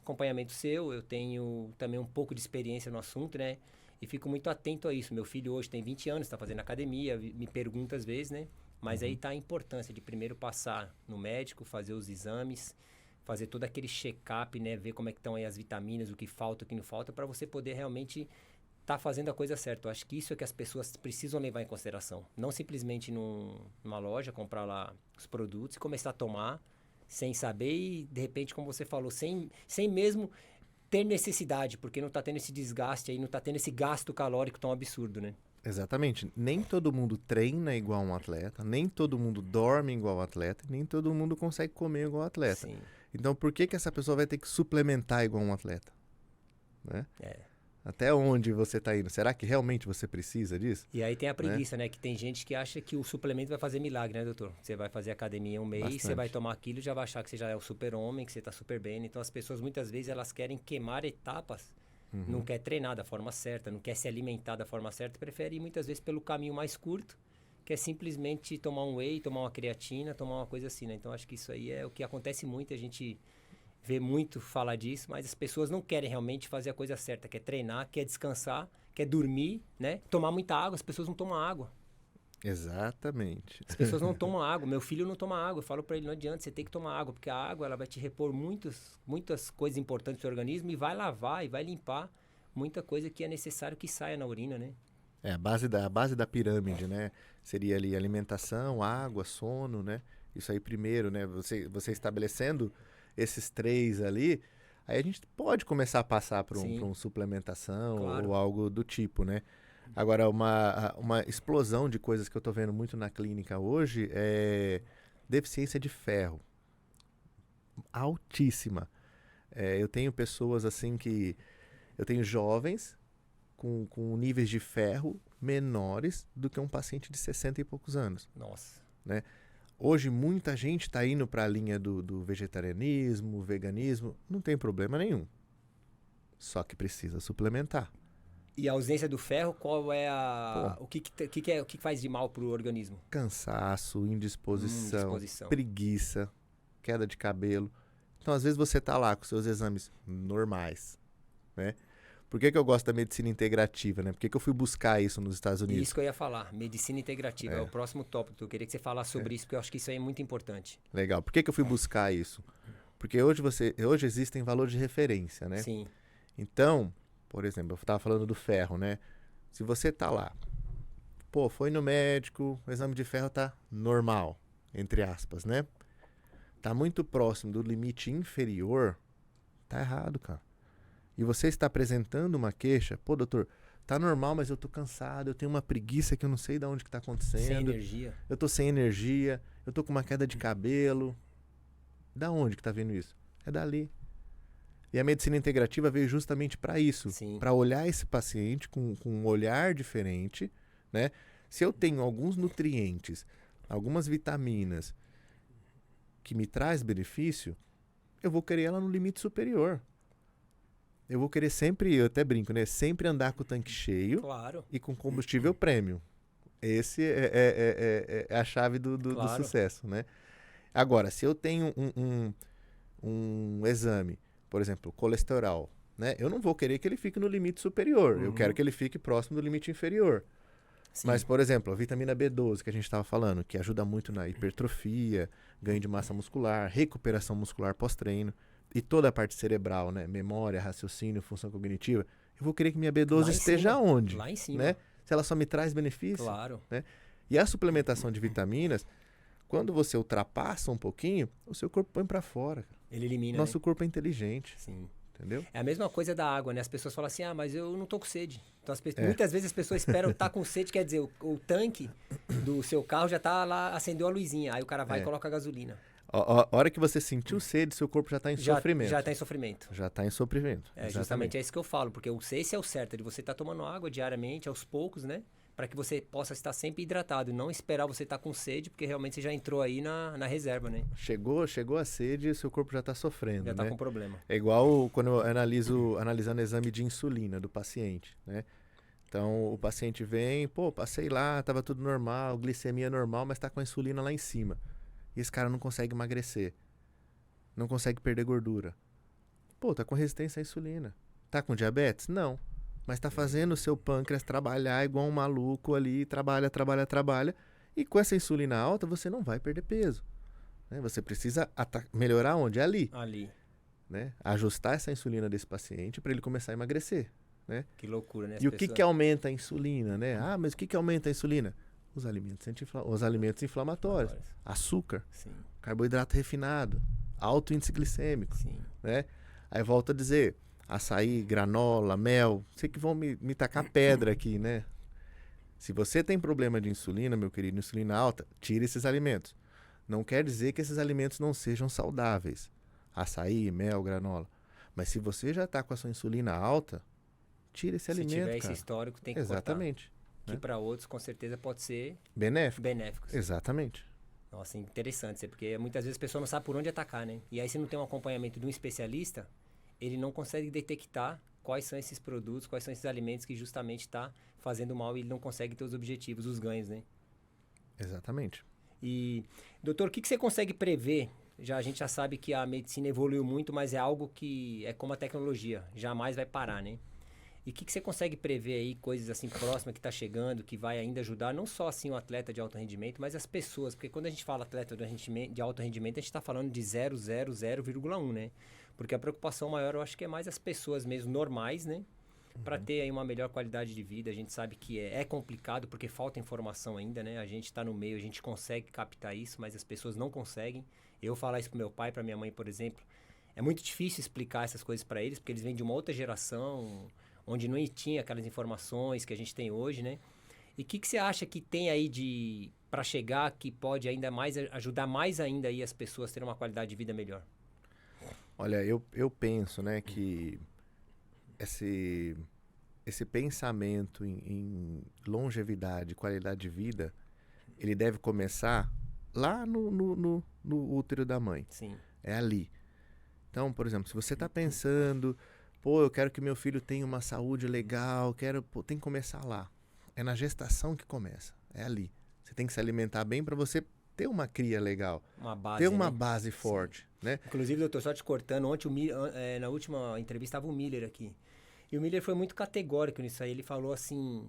acompanhamento seu, eu tenho também um pouco de experiência no assunto, né? E fico muito atento a isso. Meu filho hoje tem 20 anos, está fazendo academia, me pergunta às vezes, né? Mas aí tá a importância de primeiro passar no médico, fazer os exames, fazer todo aquele check-up, né? Ver como é que estão aí as vitaminas, o que falta, o que não falta, para você poder realmente tá fazendo a coisa certa. Eu acho que isso é que as pessoas precisam levar em consideração. Não simplesmente numa loja, comprar lá os produtos e começar a tomar sem saber e, de repente, como você falou, sem mesmo ter necessidade, porque não tá tendo esse desgaste aí, não tá tendo esse gasto calórico tão absurdo, né? Exatamente. Nem todo mundo treina igual um atleta, nem todo mundo dorme igual um atleta, nem todo mundo consegue comer igual um atleta. Sim. Então, por que essa pessoa vai ter que suplementar igual um atleta? Né? É. Até onde você está indo? Será que realmente você precisa disso? E aí tem a preguiça, né? Que tem gente que acha que o suplemento vai fazer milagre, né, doutor? Você vai fazer academia um mês, você vai tomar aquilo e já vai achar que você já é o super-homem, que você tá super bem. Então as pessoas muitas vezes elas querem queimar etapas, não quer treinar da forma certa, não quer se alimentar da forma certa, prefere ir muitas vezes pelo caminho mais curto, que é simplesmente tomar um whey, tomar uma creatina, tomar uma coisa assim, né? Então acho que isso aí é o que acontece muito, a gente vê muito falar disso, mas as pessoas não querem realmente fazer a coisa certa, quer treinar, quer descansar, quer dormir, né? Tomar muita água, as pessoas não tomam água. Exatamente. As pessoas não tomam água, meu filho não toma água, eu falo pra ele, não adianta, você tem que tomar água, porque a água ela vai te repor muitas coisas importantes do seu organismo e vai lavar e vai limpar muita coisa que é necessário que saia na urina, né? É, a base da pirâmide, né? Seria ali alimentação, água, sono, né? Isso aí primeiro, né? Você estabelecendo esses 3 ali, aí a gente pode começar a passar para uma suplementação, claro, ou algo do tipo, né? Agora, uma explosão de coisas que eu tô vendo muito na clínica hoje é deficiência de ferro. Altíssima. Eu tenho pessoas assim que... Eu tenho jovens com níveis de ferro menores do que um paciente de 60 e poucos anos. Nossa. Né? Hoje, muita gente está indo para a linha do vegetarianismo, veganismo. Não tem problema nenhum. Só que precisa suplementar. E a ausência do ferro, qual é a... O que faz de mal pro organismo? Cansaço, indisposição, preguiça, queda de cabelo. Então, às vezes, você está lá com seus exames normais, né? Por que eu gosto da medicina integrativa, né? Por que eu fui buscar isso nos Estados Unidos? Isso que eu ia falar, medicina integrativa, é o próximo tópico. Eu queria que você falasse sobre isso, porque eu acho que isso aí é muito importante. Legal. Por que eu fui buscar isso? Porque hoje existem valores de referência, né? Sim. Então, por exemplo, eu estava falando do ferro, né? Se você tá lá, foi no médico, o exame de ferro tá normal, entre aspas, né? Tá muito próximo do limite inferior, tá errado, cara. E você está apresentando uma queixa, doutor, tá normal, mas eu tô cansado, eu tenho uma preguiça que eu não sei de onde que tá acontecendo. Sem energia. Eu tô sem energia, eu tô com uma queda de cabelo. Da onde que tá vindo isso? É dali. E a medicina integrativa veio justamente para isso, para olhar esse paciente com um olhar diferente, né? Se eu tenho alguns nutrientes, algumas vitaminas que me traz benefício, eu vou querer ela no limite superior. Eu vou querer sempre, eu até brinco, né? Sempre andar com o tanque cheio e com combustível premium. Esse é a chave do sucesso, né? Agora, se eu tenho um exame, por exemplo, colesterol, né? Eu não vou querer que ele fique no limite superior. Eu quero que ele fique próximo do limite inferior. Sim. Mas, por exemplo, a vitamina B12 que a gente estava falando, que ajuda muito na hipertrofia, ganho de massa muscular, recuperação muscular pós-treino, e toda a parte cerebral, né? Memória, raciocínio, função cognitiva. Eu vou querer que minha B12 esteja onde? Lá em cima. Né? Se ela só me traz benefício. Claro. Né? E a suplementação de vitaminas, quando você ultrapassa um pouquinho, o seu corpo põe para fora. Ele elimina, Nosso corpo é inteligente. Sim. Entendeu? É a mesma coisa da água, né? As pessoas falam assim, mas eu não tô com sede. Então, muitas vezes as pessoas esperam estar com sede, quer dizer, o tanque do seu carro já tá lá, acendeu a luzinha. Aí o cara vai e coloca a gasolina. A hora que você sentiu sede, seu corpo já está em sofrimento. Já está em sofrimento. Já está em sofrimento. Justamente é isso que eu falo, porque esse é o certo, de você estar tomando água diariamente, aos poucos, né? Para que você possa estar sempre hidratado e não esperar você estar com sede, porque realmente você já entrou aí na reserva, né? Chegou a sede e seu corpo já está sofrendo, já está com problema. É igual quando eu analisando exame de insulina do paciente, né? Então, o paciente vem, pô, passei lá, tava tudo normal, glicemia normal, mas tá com a insulina lá em cima. E esse cara não consegue emagrecer. Não consegue perder gordura. Pô, tá com resistência à insulina. Tá com diabetes? Não. Mas tá fazendo o seu pâncreas trabalhar igual um maluco ali, trabalha. E com essa insulina alta, você não vai perder peso. Né? Você precisa melhorar onde? Ali. Ali. Né? Ajustar essa insulina desse paciente para ele começar a emagrecer. Né? Que loucura, né? E o que aumenta a insulina, né? Ah, mas o que aumenta a insulina? Os alimentos inflamatórios. Açúcar, sim, carboidrato refinado, alto índice glicêmico. sim, Né? Aí volto a dizer, açaí, granola, mel, sei que vão me tacar pedra aqui, né? Se você tem problema de insulina, meu querido, insulina alta, tire esses alimentos. Não quer dizer que esses alimentos não sejam saudáveis. Açaí, mel, granola. Mas se você já está com a sua insulina alta, tira esse alimento, se tiver cara. esse histórico, tem que Exatamente. cortar. Que para outros, com certeza, pode ser benéfico. Sim. Exatamente. Nossa, interessante, porque muitas vezes a pessoa não sabe por onde atacar, né? E aí, se não tem um acompanhamento de um especialista, ele não consegue detectar quais são esses produtos, quais são esses alimentos que justamente está fazendo mal e ele não consegue ter os objetivos, os ganhos, né? Exatamente. E, doutor, o que você consegue prever? A gente já sabe que a medicina evoluiu muito, mas é algo que é como a tecnologia, jamais vai parar, né? E o que você consegue prever aí, coisas assim próximas que está chegando, que vai ainda ajudar, não só assim o atleta de alto rendimento, mas as pessoas, porque quando a gente fala atleta de alto rendimento, a gente está falando de 0,0,0,1, né? Porque a preocupação maior, eu acho que é mais as pessoas mesmo normais, né? Para ter aí uma melhor qualidade de vida. A gente sabe que é complicado porque falta informação ainda, né? A gente está no meio, a gente consegue captar isso, mas as pessoas não conseguem. Eu falar isso pro meu pai, para minha mãe, por exemplo, é muito difícil explicar essas coisas para eles, porque eles vêm de uma outra geração, onde não tinha aquelas informações que a gente tem hoje, né? E o que você acha que tem aí para chegar que pode ainda mais ajudar mais ainda aí as pessoas a terem uma qualidade de vida melhor? Olha, eu penso, né, que esse pensamento em longevidade, qualidade de vida, ele deve começar lá no útero da mãe. Sim. É ali. Então, por exemplo, se você está pensando, pô, eu quero que meu filho tenha uma saúde legal, tem que começar lá. É na gestação que começa, é ali. Você tem que se alimentar bem para você ter uma cria legal, uma base, ter uma né? base forte, né? Inclusive, doutor, só te cortando, ontem na última entrevista estava o Miller aqui. E o Miller foi muito categórico nisso aí. Ele falou assim,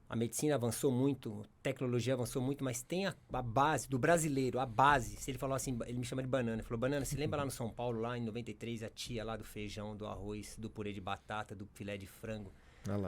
a medicina avançou muito, a tecnologia avançou muito, mas tem a base do brasileiro, a base. Se ele falou assim, ele me chama de Banana. Ele falou, Banana, se lembra lá no São Paulo, lá em 93, a tia lá do feijão, do arroz, do purê de batata, do filé de frango.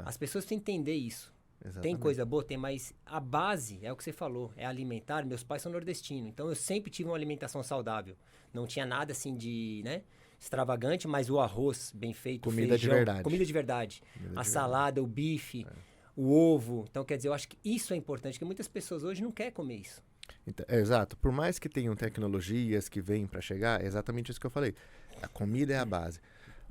As pessoas têm que entender isso. Exatamente. Tem coisa boa? Tem, mas a base é o que você falou, é alimentar. Meus pais são nordestinos, então eu sempre tive uma alimentação saudável. Não tinha nada assim de, né, extravagante, mas o arroz bem feito, comida feijão, de verdade. Comida de verdade. A salada, o bife, o ovo. Então, quer dizer, eu acho que isso é importante, porque muitas pessoas hoje não querem comer isso. Então, exato. Por mais que tenham tecnologias que vêm para chegar, é exatamente isso que eu falei. A comida é a base.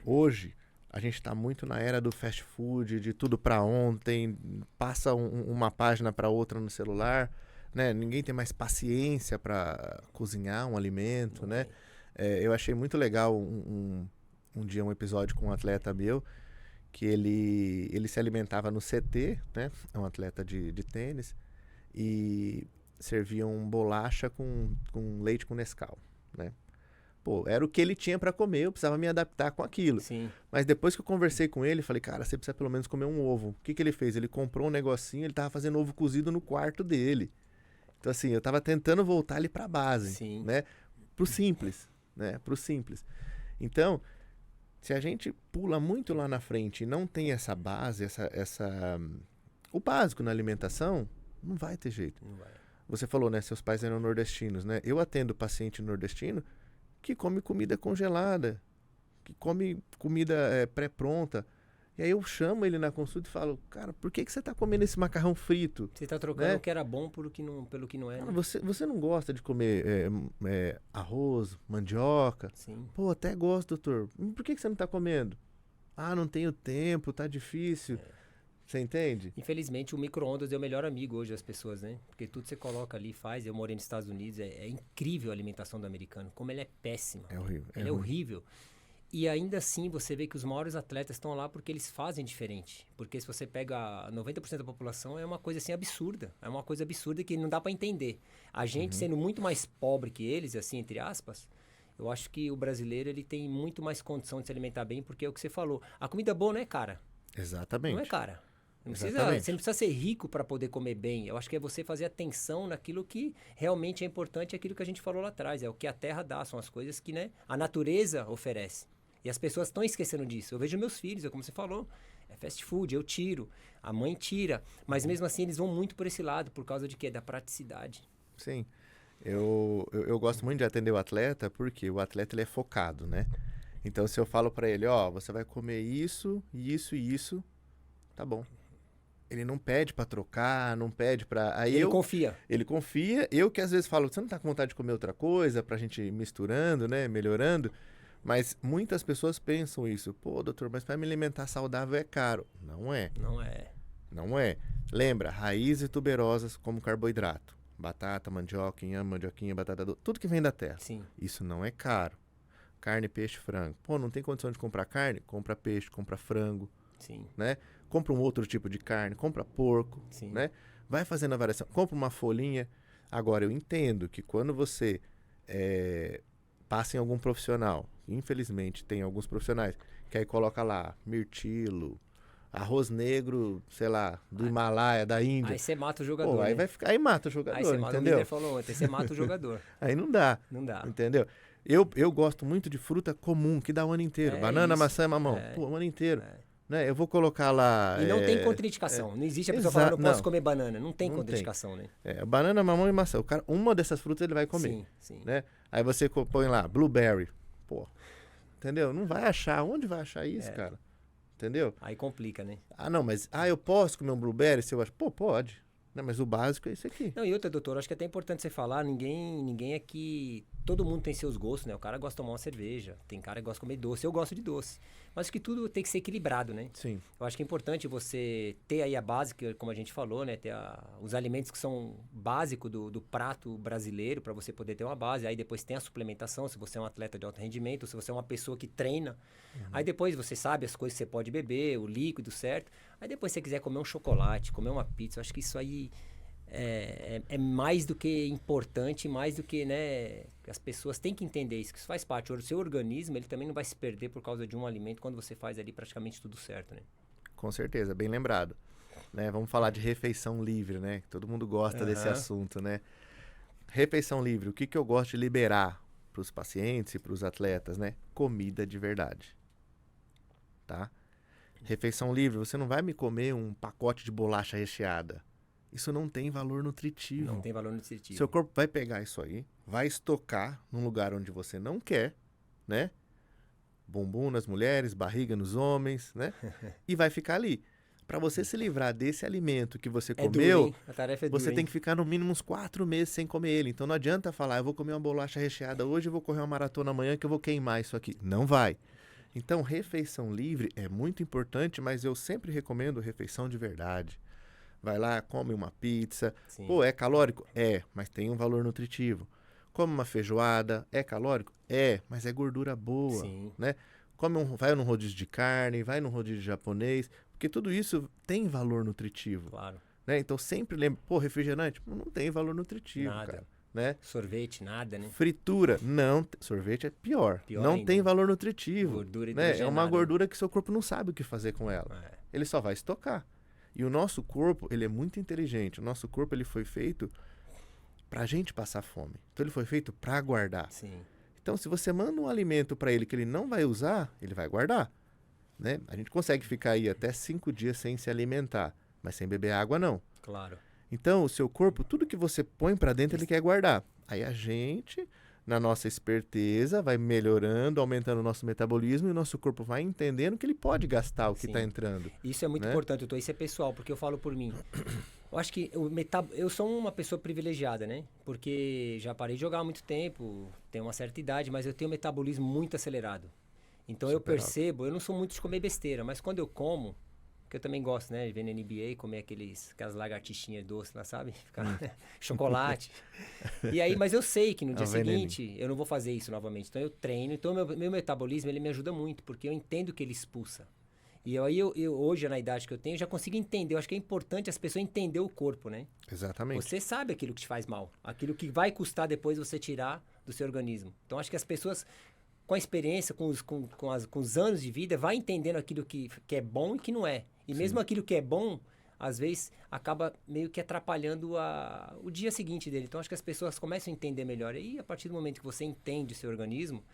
Hoje, a gente está muito na era do fast food, de tudo para ontem, passa uma página para outra no celular, né? Ninguém tem mais paciência para cozinhar um alimento, né? Eu achei muito legal um dia um episódio com um atleta meu, que ele se alimentava no CT, né? É um atleta de tênis, e serviam bolacha com leite com Nescau, né? Pô, era o que ele tinha para comer, eu precisava me adaptar com aquilo. Sim. Mas depois que eu conversei com ele, falei, cara, você precisa pelo menos comer um ovo. O que ele fez? Ele comprou um negocinho, ele tava fazendo ovo cozido no quarto dele. Então, assim, eu tava tentando voltar ele pra base, Sim. né? Pro simples, né? Pro simples. Então, se a gente pula muito lá na frente e não tem essa base, o básico na alimentação, não vai ter jeito. Não vai. Você falou, né? Seus pais eram nordestinos, né? Eu atendo paciente nordestino que come comida congelada, que come comida pré-pronta. E aí eu chamo ele na consulta e falo, cara, por que você tá comendo esse macarrão frito? Você tá trocando, né? O que era bom pelo que não é, Cara, né? você não gosta de comer arroz, mandioca? Sim. Pô, até gosto, doutor. Por que você não tá comendo? Ah, não tenho tempo, tá difícil. Você entende? Infelizmente, o micro-ondas é o melhor amigo hoje das pessoas, né? Porque tudo você coloca ali e faz. Eu morei nos Estados Unidos, é incrível a alimentação do americano. Como ele é péssima. É horrível. Ele é horrível. E ainda assim, você vê que os maiores atletas estão lá porque eles fazem diferente. Porque se você pega 90% da população, é uma coisa assim absurda. É uma coisa absurda que não dá para entender. A gente, sendo muito mais pobre que eles, assim, entre aspas, eu acho que o brasileiro ele tem muito mais condição de se alimentar bem, porque é o que você falou. A comida boa não é cara. Exatamente. Não é cara. Você não precisa ser rico para poder comer bem. Eu acho que é você fazer atenção naquilo que realmente é importante, aquilo que a gente falou lá atrás. É o que a terra dá, são as coisas que, né, a natureza oferece. E as pessoas estão esquecendo disso. Eu vejo meus filhos, como você falou, é fast food, eu tiro, a mãe tira. Mas mesmo assim eles vão muito por esse lado, por causa de quê? Da praticidade. Sim. Eu gosto muito de atender o atleta, porque o atleta ele é focado, né? Então, se eu falo pra ele, ó, você vai comer isso, isso e isso, tá bom. Ele não pede pra trocar, não pede pra... Aí Ele confia. Ele confia. Eu que às vezes falo, você não tá com vontade de comer outra coisa, pra gente ir misturando, né? Melhorando. Mas muitas pessoas pensam isso. Pô, doutor, mas para me alimentar saudável é caro. Não é. Não é. Não é. Lembra, raízes tuberosas como carboidrato. Batata, mandioca, inhame, mandioquinha, batata doce. Tudo que vem da terra. Sim. Isso não é caro. Carne, peixe, frango. Pô, não tem condição de comprar carne? Compra peixe, compra frango. Sim. Né? Compra um outro tipo de carne, compra porco. Sim. Né? Vai fazendo a variação. Compra uma folhinha. Agora, eu entendo que quando você passa em algum profissional, infelizmente tem alguns profissionais, que aí coloca lá mirtilo, arroz negro, sei lá, do Himalaia, da Índia. Aí você mata o jogador. Pô, aí né? vai ficar, aí mata o jogador, aí você entendeu? O líder falou ontem, você mata o jogador. Aí não dá. Não dá. Entendeu? Eu gosto muito de fruta comum, que dá o ano inteiro. Banana, isso. maçã e mamão. Pô, o ano inteiro. É. Né? Eu vou colocar lá... E não tem contraindicação. Não existe a pessoa falando, não posso comer banana. Não tem contraindicação, né? Banana, mamão e maçã. O cara, uma dessas frutas ele vai comer. Sim, sim. Né? Aí você põe lá, blueberry. Pô, entendeu? Não vai achar. Onde vai achar isso, cara? Entendeu? Aí complica, né? Ah, não, mas... eu posso comer um blueberry se eu acho... Pô, pode. Não, mas o básico é isso aqui. Não, e outra, doutor, acho que é até importante você falar, ninguém aqui... Todo mundo tem seus gostos, né? O cara gosta de tomar uma cerveja, tem cara que gosta de comer doce, eu gosto de doce. Mas acho que tudo tem que ser equilibrado, né? Sim. Eu acho que é importante você ter aí a base, como a gente falou, né? Ter os alimentos que são básicos do prato brasileiro, para você poder ter uma base. Aí depois tem a suplementação, se você é um atleta de alto rendimento, se você é uma pessoa que treina. Aí depois você sabe as coisas que você pode beber, o líquido certo. Aí depois se você quiser comer um chocolate, comer uma pizza, eu acho que isso aí... É mais do que importante, mais do que, né, as pessoas têm que entender isso, que isso faz parte. O seu organismo, ele também não vai se perder por causa de um alimento quando você faz ali praticamente tudo certo, né? Com certeza, bem lembrado. Né? Vamos falar de refeição livre, né? Todo mundo gosta desse assunto, né? Refeição livre, o que eu gosto de liberar para os pacientes e para os atletas, né? Comida de verdade. Tá? Refeição livre, você não vai me comer um pacote de bolacha recheada. Isso não tem valor nutritivo. Não tem valor nutritivo. Seu corpo vai pegar isso aí, vai estocar num lugar onde você não quer, né? Bumbum nas mulheres, barriga nos homens, né? E vai ficar ali. Para você se livrar desse alimento que você comeu, duro, a tarefa é dura, você tem que ficar no mínimo uns 4 meses sem comer ele. Então não adianta falar, eu vou comer uma bolacha recheada hoje, eu vou correr uma maratona amanhã que eu vou queimar isso aqui. Não vai. Então refeição livre é muito importante, mas eu sempre recomendo refeição de verdade. Vai lá, come uma pizza. Sim. Pô, é calórico? É, mas tem um valor nutritivo. Come uma feijoada, é calórico? É, mas é gordura boa, Sim. né? Vai num rodízio de carne, vai num rodízio japonês, porque tudo isso tem valor nutritivo. Claro. Né? Então sempre lembra, pô, refrigerante? Não tem valor nutritivo, Nada. cara. Né? Sorvete, nada, né? Fritura, não. Sorvete é pior. Não ainda. Tem valor nutritivo. Gordura né? É uma hidrogenada. gordura que seu corpo não sabe o que fazer com ela. Ele só vai estocar. E o nosso corpo, ele é muito inteligente. O nosso corpo, ele foi feito pra gente passar fome. Então, ele foi feito pra guardar. Sim. Então, se você manda um alimento pra ele que ele não vai usar, ele vai guardar. Né? A gente consegue ficar aí até 5 dias sem se alimentar, mas sem beber água, não. Claro. Então, o seu corpo, tudo que você põe pra dentro, ele quer guardar. Aí a gente, na nossa esperteza, vai melhorando, aumentando o nosso metabolismo e o nosso corpo vai entendendo que ele pode gastar o que está entrando. Isso é muito né? importante, doutor. Isso é pessoal, porque eu falo por mim. Eu acho que eu sou uma pessoa privilegiada, né? Porque já parei de jogar há muito tempo, tenho uma certa idade, mas eu tenho um metabolismo muito acelerado. Então eu percebo, eu não sou muito de comer besteira, mas quando eu como, Porque eu também gosto, né? De ver na NBA, comer aquelas lagartixinhas doces lá, sabe? Ficar chocolate. E aí, mas eu sei que no dia seguinte eu não vou fazer isso novamente. Então eu treino. Então meu metabolismo, ele me ajuda muito, porque eu entendo que ele expulsa. E aí hoje, na idade que eu tenho, eu já consigo entender. Eu acho que é importante as pessoas entenderem o corpo, né? Exatamente. Você sabe aquilo que te faz mal. Aquilo que vai custar depois você tirar do seu organismo. Então acho que as pessoas, com a experiência, com os anos de vida, vai entendendo aquilo que é bom e que não é. E mesmo aquilo que é bom, às vezes, acaba meio que atrapalhando o dia seguinte dele. Então, acho que as pessoas começam a entender melhor. E aí, a partir do momento que você entende o seu organismo,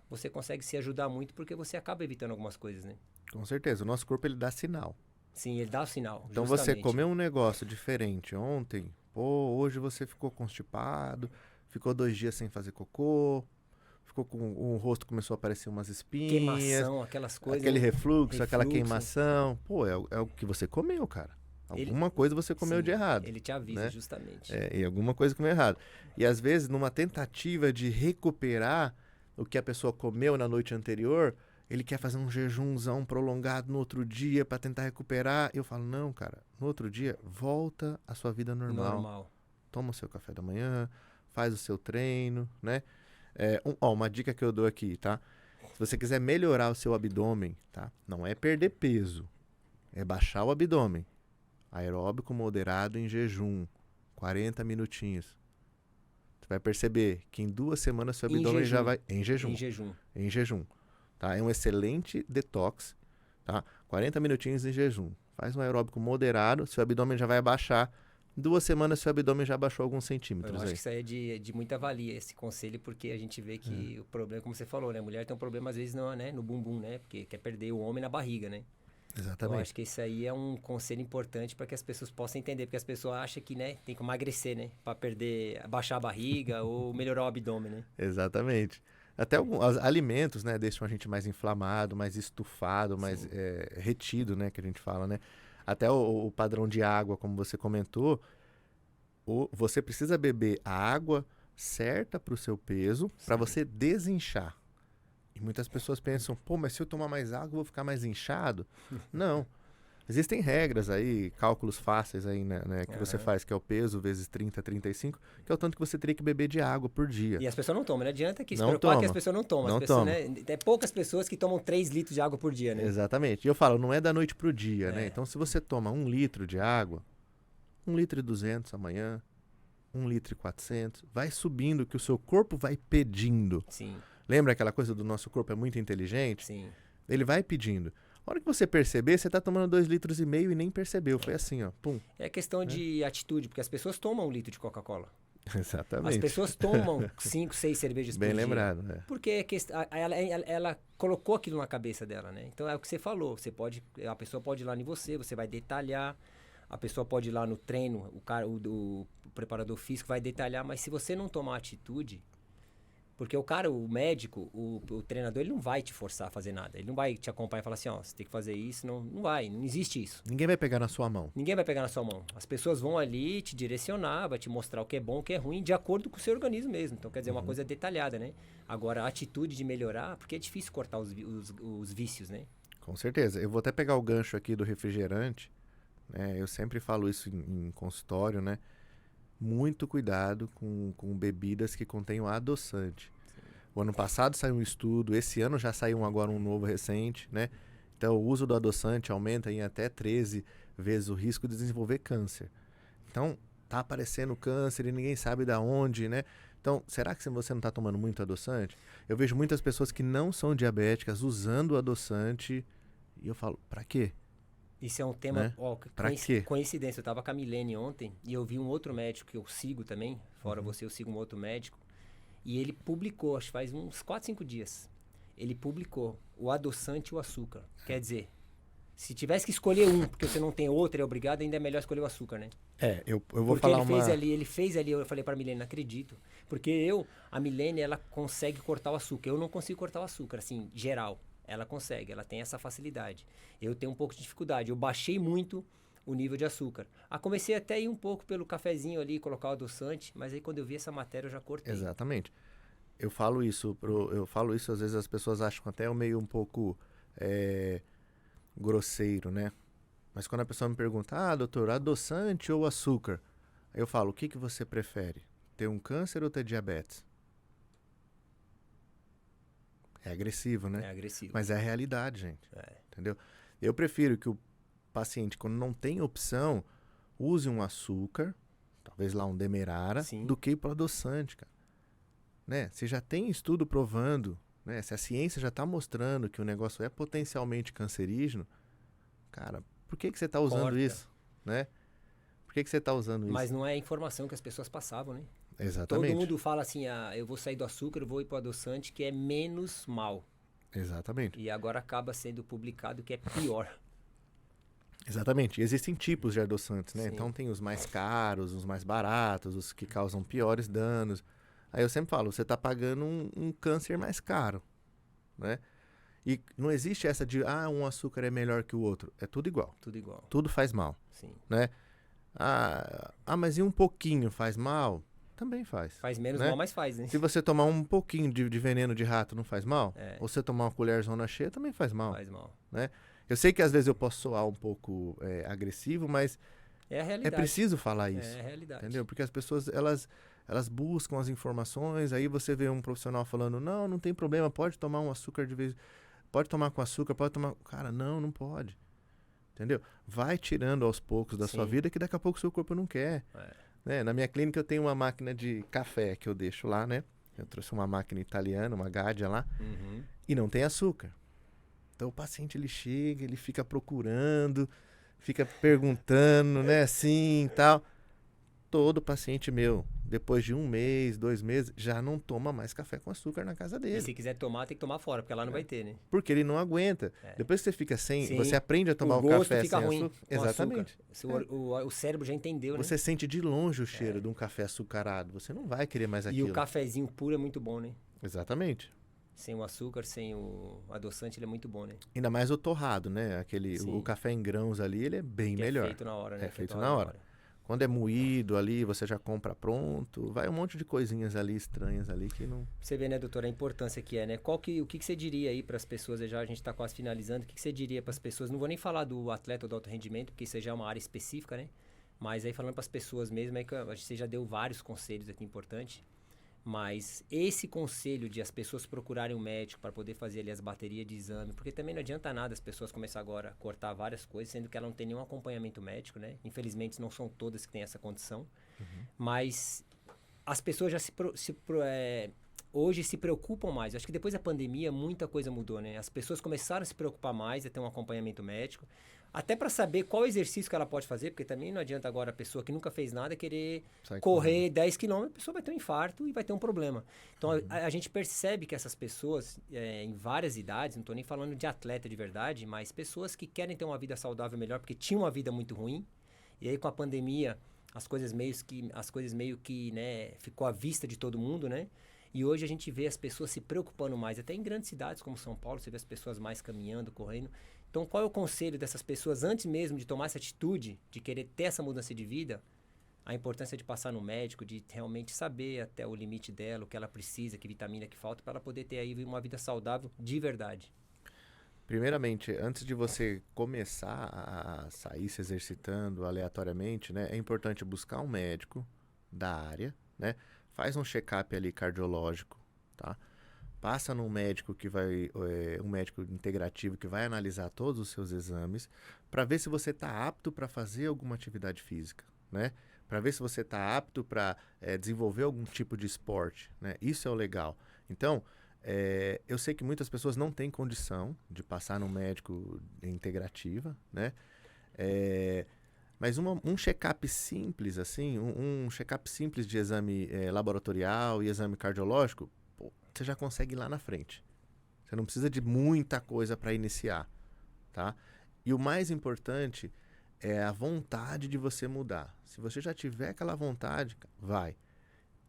você consegue se ajudar muito, porque você acaba evitando algumas coisas, né? Com certeza. O nosso corpo, ele dá sinal. Sim, ele dá o sinal. Então, justamente. você comeu um negócio diferente ontem, hoje você ficou constipado, ficou 2 dias sem fazer cocô, ficou com o rosto, começou a aparecer umas espinhas. Queimação, aquelas coisas. Aquele refluxo, aquela queimação. Pô, é o que você comeu, cara. Alguma coisa você comeu de errado. Ele te avisa, né? Justamente. E alguma coisa comeu errado. E às vezes, numa tentativa de recuperar o que a pessoa comeu na noite anterior, ele quer fazer um jejumzão prolongado no outro dia para tentar recuperar. Eu falo, não, cara, no outro dia, volta à sua vida normal. Toma o seu café da manhã, faz o seu treino, né? Uma dica que eu dou aqui, tá? Se você quiser melhorar o seu abdômen, tá? Não é perder peso, é baixar o abdômen. Aeróbico moderado em jejum, 40 minutinhos. Você vai perceber que em 2 semanas seu abdômen já vai... Em jejum. Tá? É um excelente detox, tá? 40 minutinhos em jejum. Faz um aeróbico moderado, seu abdômen já vai baixar. 2 semanas seu abdômen já baixou alguns centímetros. Eu acho que isso aí é de muita valia, esse conselho, porque a gente vê que o problema, como você falou, né? A mulher tem um problema às vezes no bumbum, né? Porque quer perder o homem na barriga, né? Exatamente. Eu acho que isso aí é um conselho importante para que as pessoas possam entender, porque as pessoas acham que, né, tem que emagrecer, né? Para baixar a barriga ou melhorar o abdômen, né? Exatamente. Até alguns alimentos, né, deixam a gente mais inflamado, mais estufado, mais retido, né, que a gente fala, né? Até o padrão de água, como você comentou, você precisa beber a água certa para o seu peso, para você desinchar. E muitas pessoas pensam, pô, mas se eu tomar mais água, eu vou ficar mais inchado? Não. Existem regras aí, cálculos fáceis aí, né, que você faz, que é o peso vezes 30, 35, que é o tanto que você teria que beber de água por dia. E as pessoas não tomam, não adianta que se preocupar que as pessoas não tomam. Né, é poucas pessoas que tomam 3 litros de água por dia, né? Exatamente. E eu falo, não é da noite pro dia, né? Então, se você toma 1 litro de água, 1,2 litros amanhã, 1,4 litros, vai subindo, que o seu corpo vai pedindo. Sim. Lembra aquela coisa do nosso corpo é muito inteligente? Sim. Ele vai pedindo. A hora que você perceber, você tá tomando 2,5 litros e nem percebeu. Foi assim, ó. Pum. É questão de atitude, porque as pessoas tomam 1 litro de Coca-Cola. Exatamente. As pessoas tomam 5, 6 cervejas por dia. Bem lembrado, né? Porque ela colocou aquilo na cabeça dela, né? Então é o que você falou. A pessoa pode ir lá em você vai detalhar. A pessoa pode ir lá no treino, o preparador físico vai detalhar, mas se você não tomar atitude... Porque o médico, o treinador, ele não vai te forçar a fazer nada. Ele não vai te acompanhar e falar assim, ó, você tem que fazer isso. Não vai, não existe isso. Ninguém vai pegar na sua mão. Ninguém vai pegar na sua mão. As pessoas vão ali te direcionar, vai te mostrar o que é bom, o que é ruim, de acordo com o seu organismo mesmo. Então, quer dizer, uma coisa detalhada, né? Agora, a atitude de melhorar, porque é difícil cortar os vícios, né? Com certeza. Eu vou até pegar o gancho aqui do refrigerante, né? Eu sempre falo isso em consultório, né? Muito cuidado com bebidas que contenham adoçante. Sim. O ano passado saiu um estudo, esse ano já saiu agora um novo recente, né? Então, o uso do adoçante aumenta em até 13 vezes o risco de desenvolver câncer. Então, tá aparecendo câncer e ninguém sabe de onde, né? Então, será que você não está tomando muito adoçante? Eu vejo muitas pessoas que não são diabéticas usando o adoçante e eu falo, pra quê? Isso é um tema, né? Coincidência. Eu estava com a Milene ontem e eu vi um outro médico que eu sigo também, fora você, eu sigo um outro médico, e ele publicou, acho que faz uns 4, 5 dias, ele publicou o adoçante e o açúcar. Quer dizer, se tivesse que escolher um, porque você não tem outro, é obrigado, ainda é melhor escolher o açúcar, né? Eu vou porque falar ele fez ali, eu falei para a Milene, não acredito, porque a Milene, ela consegue cortar o açúcar, eu não consigo cortar o açúcar, assim, geral. Ela consegue, ela tem essa facilidade. Eu tenho um pouco de dificuldade. Eu baixei muito o nível de açúcar. Comecei até a ir um pouco pelo cafezinho ali, colocar o adoçante, mas aí quando eu vi essa matéria eu já cortei. Exatamente. Eu falo isso, às vezes as pessoas acham até meio um pouco grosseiro, né? Mas quando a pessoa me pergunta, doutor, adoçante ou açúcar? Aí eu falo, o que você prefere? Ter um câncer ou ter diabetes? É agressivo, né? É agressivo. Mas é a realidade, gente. É. Entendeu? Eu prefiro que o paciente, quando não tem opção, use um açúcar, talvez lá um demerara, Sim. do que ir para adoçante, cara. Né? Se já tem estudo provando, né? Se a ciência já está mostrando que o negócio é potencialmente cancerígeno, cara, por que você está usando Corta. isso? Né? Por que você está usando isso? Mas não é a informação que as pessoas passavam, né? Exatamente. Todo mundo fala assim, eu vou sair do açúcar, eu vou ir para o adoçante, que é menos mal. Exatamente. E agora acaba sendo publicado que é pior. Exatamente. E existem tipos de adoçantes, né? Sim. Então tem os mais caros, os mais baratos, os que causam piores danos. Aí eu sempre falo, você está pagando um câncer mais caro, né? E não existe essa de, um açúcar é melhor que o outro. É tudo igual. Tudo igual. Tudo faz mal, Sim. né? Mas e um pouquinho faz mal? Também faz. Faz menos né? mal, mas faz, né? Se você tomar um pouquinho de veneno de rato, não faz mal? É. Ou você tomar uma colher zona cheia, também faz mal. Faz mal. Né? Eu sei que às vezes eu posso soar um pouco agressivo, mas é a realidade. É preciso falar isso. É a realidade. Entendeu? Porque as pessoas, elas buscam as informações, aí você vê um profissional falando, não tem problema, pode tomar um açúcar de vez... Pode tomar com açúcar, pode tomar... Cara, não pode. Entendeu? Vai tirando aos poucos da sua vida, que daqui a pouco o seu corpo não quer. Né? Na minha clínica eu tenho uma máquina de café que eu deixo lá, né? Eu trouxe uma máquina italiana, uma Gadia lá, e não tem açúcar. Então o paciente, ele chega, ele fica procurando, fica perguntando, né, assim e tal. Todo paciente meu, depois de 1 mês, 2 meses, já não toma mais café com açúcar na casa dele. E se quiser tomar, tem que tomar fora, porque lá não vai ter, né? Porque ele não aguenta. Depois que você fica sem, Sim. você aprende a tomar o café fica sem ruim açúcar. com Exatamente. Açúcar. O cérebro já entendeu, Você sente de longe o cheiro de um café açucarado. Você não vai querer mais aquilo. E o cafezinho puro é muito bom, né? Exatamente. Sem o açúcar, sem o adoçante, ele é muito bom, né? Ainda mais o torrado, né? O café em grãos ali, ele é bem melhor. É feito na hora, né? É feito na hora. Quando é moído ali, você já compra pronto. Vai um monte de coisinhas ali, estranhas ali, que não... Você vê, né, doutora, a importância que é, né? O que você diria aí para as pessoas, já a gente está quase finalizando, o que você diria para as pessoas? Não vou nem falar do atleta ou do alto rendimento, porque isso já é uma área específica, né? Mas aí falando para as pessoas mesmo, é que você já deu vários conselhos aqui importantes. Mas esse conselho de as pessoas procurarem um médico para poder fazer ali as baterias de exame, porque também não adianta nada as pessoas começar agora a cortar várias coisas, sendo que ela não tem nenhum acompanhamento médico, né? Infelizmente não são todas que têm essa condição. Mas as pessoas já hoje se preocupam mais. Acho que depois da pandemia muita coisa mudou, né? As pessoas começaram a se preocupar mais, a ter um acompanhamento médico. Até para saber qual exercício que ela pode fazer, porque também não adianta agora a pessoa que nunca fez nada querer correr 10 km, a pessoa vai ter um infarto e vai ter um problema. Então a gente percebe que essas pessoas, em várias idades, não estou nem falando de atleta de verdade, mas pessoas que querem ter uma vida saudável melhor, porque tinham uma vida muito ruim, e aí com a pandemia as coisas meio que né, ficou à vista de todo mundo, né? E hoje a gente vê as pessoas se preocupando mais, até em grandes cidades como São Paulo, você vê as pessoas mais caminhando, correndo. Então, qual é o conselho dessas pessoas, antes mesmo de tomar essa atitude, de querer ter essa mudança de vida, a importância de passar no médico, de realmente saber até o limite dela, o que ela precisa, que vitamina que falta, para ela poder ter aí uma vida saudável de verdade? Primeiramente, antes de você começar a sair se exercitando aleatoriamente, né, é importante buscar um médico da área, né? Faz um check-up ali cardiológico, tá? Passa num médico um médico integrativo que vai analisar todos os seus exames para ver se você está apto para fazer alguma atividade física, né? Para ver se você está apto para desenvolver algum tipo de esporte, né? Isso é o legal. Então, eu sei que muitas pessoas não têm condição de passar num médico integrativa, né? Mas um check-up simples, assim, um check-up simples de exame laboratorial e exame cardiológico, você já consegue ir lá na frente. Você não precisa de muita coisa para iniciar, tá? E o mais importante é a vontade de você mudar. Se você já tiver aquela vontade, vai.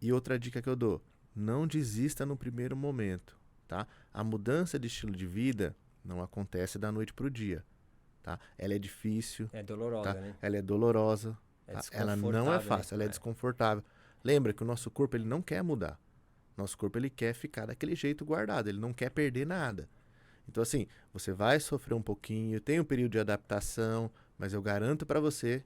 E outra dica que eu dou, não desista no primeiro momento, tá? A mudança de estilo de vida não acontece da noite para o dia, tá? Ela é difícil. É dolorosa, tá? né? Ela é dolorosa. Tá? Ela não é fácil, ela é desconfortável. Lembra que o nosso corpo ele não quer mudar. Nosso corpo ele quer ficar daquele jeito guardado, ele não quer perder nada. Então assim, você vai sofrer um pouquinho, tem um período de adaptação, mas eu garanto para você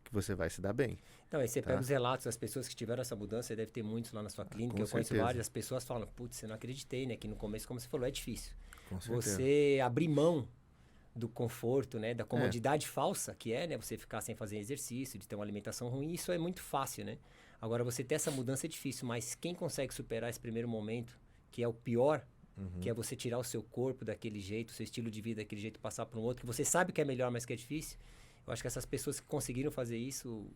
que você vai se dar bem. Então, aí você Tá. pega os relatos das pessoas que tiveram essa mudança, você deve ter muitos lá na sua clínica, Com eu conheço certeza. várias, as pessoas falam, putz, eu não acreditei, né? Que no começo, como você falou, é difícil. Com certeza. Você abrir mão do conforto, né? Da comodidade falsa que é, né? Você ficar sem fazer exercício, de ter uma alimentação ruim, isso é muito fácil, né? Agora, você ter essa mudança é difícil, mas quem consegue superar esse primeiro momento, que é o pior, que é você tirar o seu corpo daquele jeito, o seu estilo de vida daquele jeito, passar para um outro, que você sabe que é melhor, mas que é difícil, eu acho que essas pessoas que conseguiram fazer isso,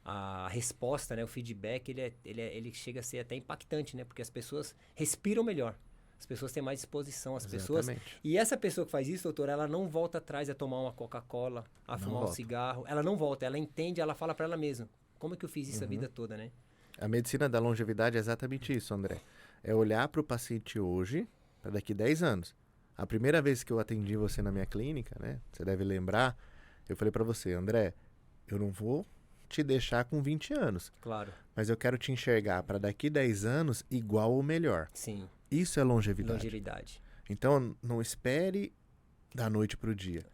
a resposta, né, o feedback, ele chega a ser até impactante, né? Porque as pessoas respiram melhor. As pessoas têm mais disposição, as pessoas... Exatamente. E essa pessoa que faz isso, doutor, ela não volta atrás a tomar uma Coca-Cola, a Não fumar um volta. cigarro. Ela não volta, ela entende, ela fala pra ela mesma. Como é que eu fiz isso a vida toda, né? A medicina da longevidade é exatamente isso, André. É olhar para o paciente hoje, para daqui 10 anos. A primeira vez que eu atendi você na minha clínica, né? Você deve lembrar, eu falei para você, André, eu não vou te deixar com 20 anos, Claro, mas eu quero te enxergar para daqui 10 anos igual ou melhor. sim. Isso é longevidade. Longevidade. Então, não espere da noite para o dia,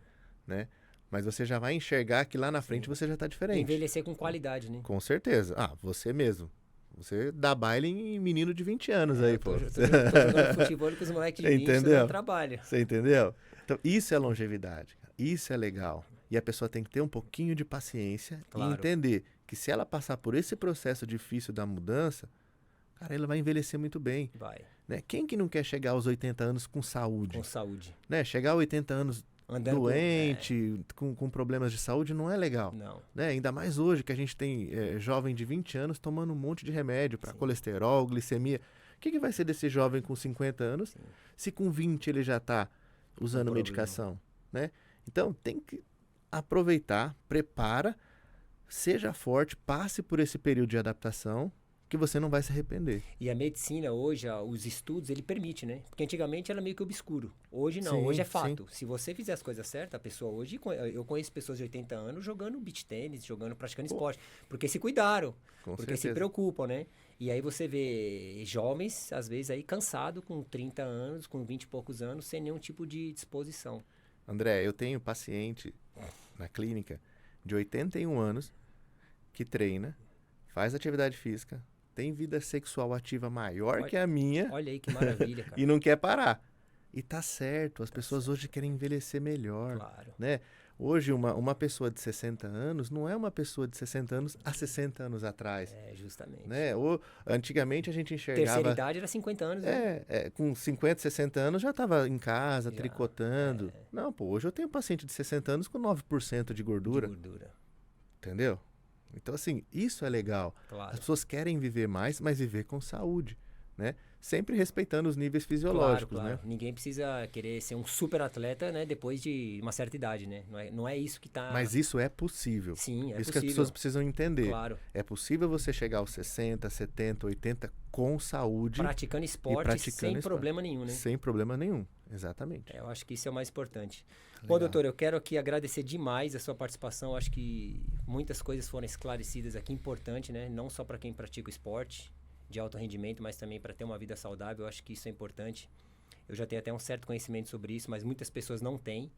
né? Mas você já vai enxergar que lá na frente você já está diferente. Envelhecer com qualidade, né? Com certeza. Ah, você mesmo. Você dá baile em menino de 20 anos aí, pô. Tô jogando futebol com os moleques de 20, tô Entendeu? dando trabalho. Você entendeu? Então, isso é longevidade. Cara. Isso é legal. E a pessoa tem que ter um pouquinho de paciência Claro. e entender que se ela passar por esse processo difícil da mudança, cara, ela vai envelhecer muito bem. Vai, Né? Quem que não quer chegar aos 80 anos com saúde? com saúde. Né? Chegar aos 80 anos Andando doente, com problemas de saúde, não é legal. Não, Né? Ainda mais hoje que a gente tem jovem de 20 anos tomando um monte de remédio para colesterol, glicemia. O que vai ser desse jovem com 50 anos se com 20 ele já está usando problema. medicação? Né? Então tem que aproveitar, prepara, seja forte, passe por esse período de adaptação que você não vai se arrepender. E a medicina hoje, os estudos, ele permite, né? Porque antigamente era meio que obscuro. Hoje não, Sim, hoje é fato. Se você fizer as coisas certas, a pessoa hoje... Eu conheço pessoas de 80 anos jogando beach tênis, praticando esporte. Porque se cuidaram, Com porque se certeza. preocupam, né? E aí você vê jovens, às vezes, aí cansado, com 30 anos, com 20 e poucos anos, sem nenhum tipo de disposição. André, eu tenho paciente na clínica de 81 anos que treina, faz atividade física, tem vida sexual ativa maior que a minha Olha aí que maravilha, cara. e não quer parar. E tá certo, as pessoas hoje querem envelhecer melhor. Claro. Né? Hoje, uma pessoa de 60 anos não é uma pessoa de 60 anos há 60 anos atrás. É, justamente. Né? Antigamente a gente Terceira enxergava... idade era 50 anos, né? com 50, 60 anos já estava em casa, tricotando. Não, pô, hoje eu tenho paciente de 60 anos com 9% de gordura. De gordura. Entendeu? Então, assim, isso é legal. Claro. As pessoas querem viver mais, mas viver com saúde, né? Sempre respeitando os níveis fisiológicos, Claro. né? Ninguém precisa querer ser um super atleta, né? Depois de uma certa idade, né? Não é isso que tá... Mas isso é possível. Sim, é isso possível. que as pessoas precisam entender. Claro. É possível você chegar aos 60, 70, 80 com saúde. Praticando esporte sem problema nenhum, né? Sem problema nenhum, exatamente. Eu acho que isso é o mais importante. Legal. Bom, doutor, eu quero aqui agradecer demais a sua participação. Eu acho que muitas coisas foram esclarecidas aqui, importante, né? Não só para quem pratica o esporte de alto rendimento, mas também para ter uma vida saudável. Eu acho que isso é importante. Eu já tenho até um certo conhecimento sobre isso, mas muitas pessoas não têm.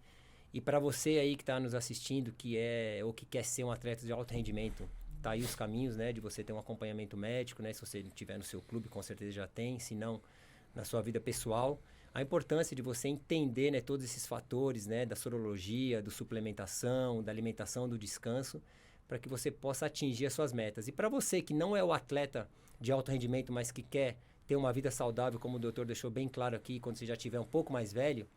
E para você aí que está nos assistindo, que é ou que quer ser um atleta de alto rendimento, tá aí os caminhos, né, de você ter um acompanhamento médico, né? Se você tiver no seu clube, com certeza já tem, se não, na sua vida pessoal. A importância de você entender, né, todos esses fatores, né, da sorologia, da suplementação, da alimentação, do descanso, para que você possa atingir as suas metas. E para você que não é o atleta de alto rendimento, mas que quer ter uma vida saudável, como o doutor deixou bem claro aqui, quando você já estiver um pouco mais velho,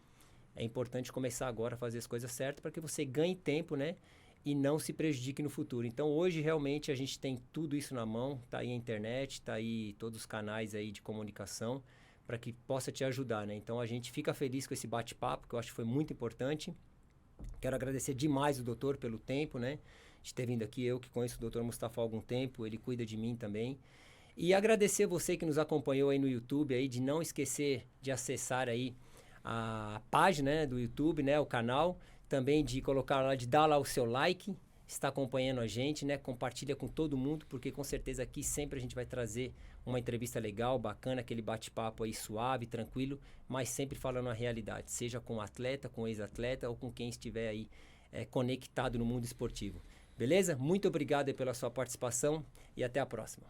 é importante começar agora a fazer as coisas certas para que você ganhe tempo, né, e não se prejudique no futuro. Então, hoje, realmente, a gente tem tudo isso na mão, tá aí a internet, tá aí todos os canais aí de comunicação, para que possa te ajudar, né? Então, a gente fica feliz com esse bate-papo, que eu acho que foi muito importante. Quero agradecer demais o doutor pelo tempo, né? De ter vindo aqui, eu que conheço o doutor Mustafa há algum tempo, ele cuida de mim também. E agradecer você que nos acompanhou aí no YouTube, aí, de não esquecer de acessar aí a página, né, do YouTube, né, o canal, também de colocar lá, de dar lá o seu like, está acompanhando a gente, né, compartilha com todo mundo, porque com certeza aqui sempre a gente vai trazer uma entrevista legal, bacana, aquele bate-papo aí suave, tranquilo, mas sempre falando a realidade, seja com o atleta, com o ex-atleta ou com quem estiver aí conectado no mundo esportivo. Beleza? Muito obrigado aí pela sua participação e até a próxima.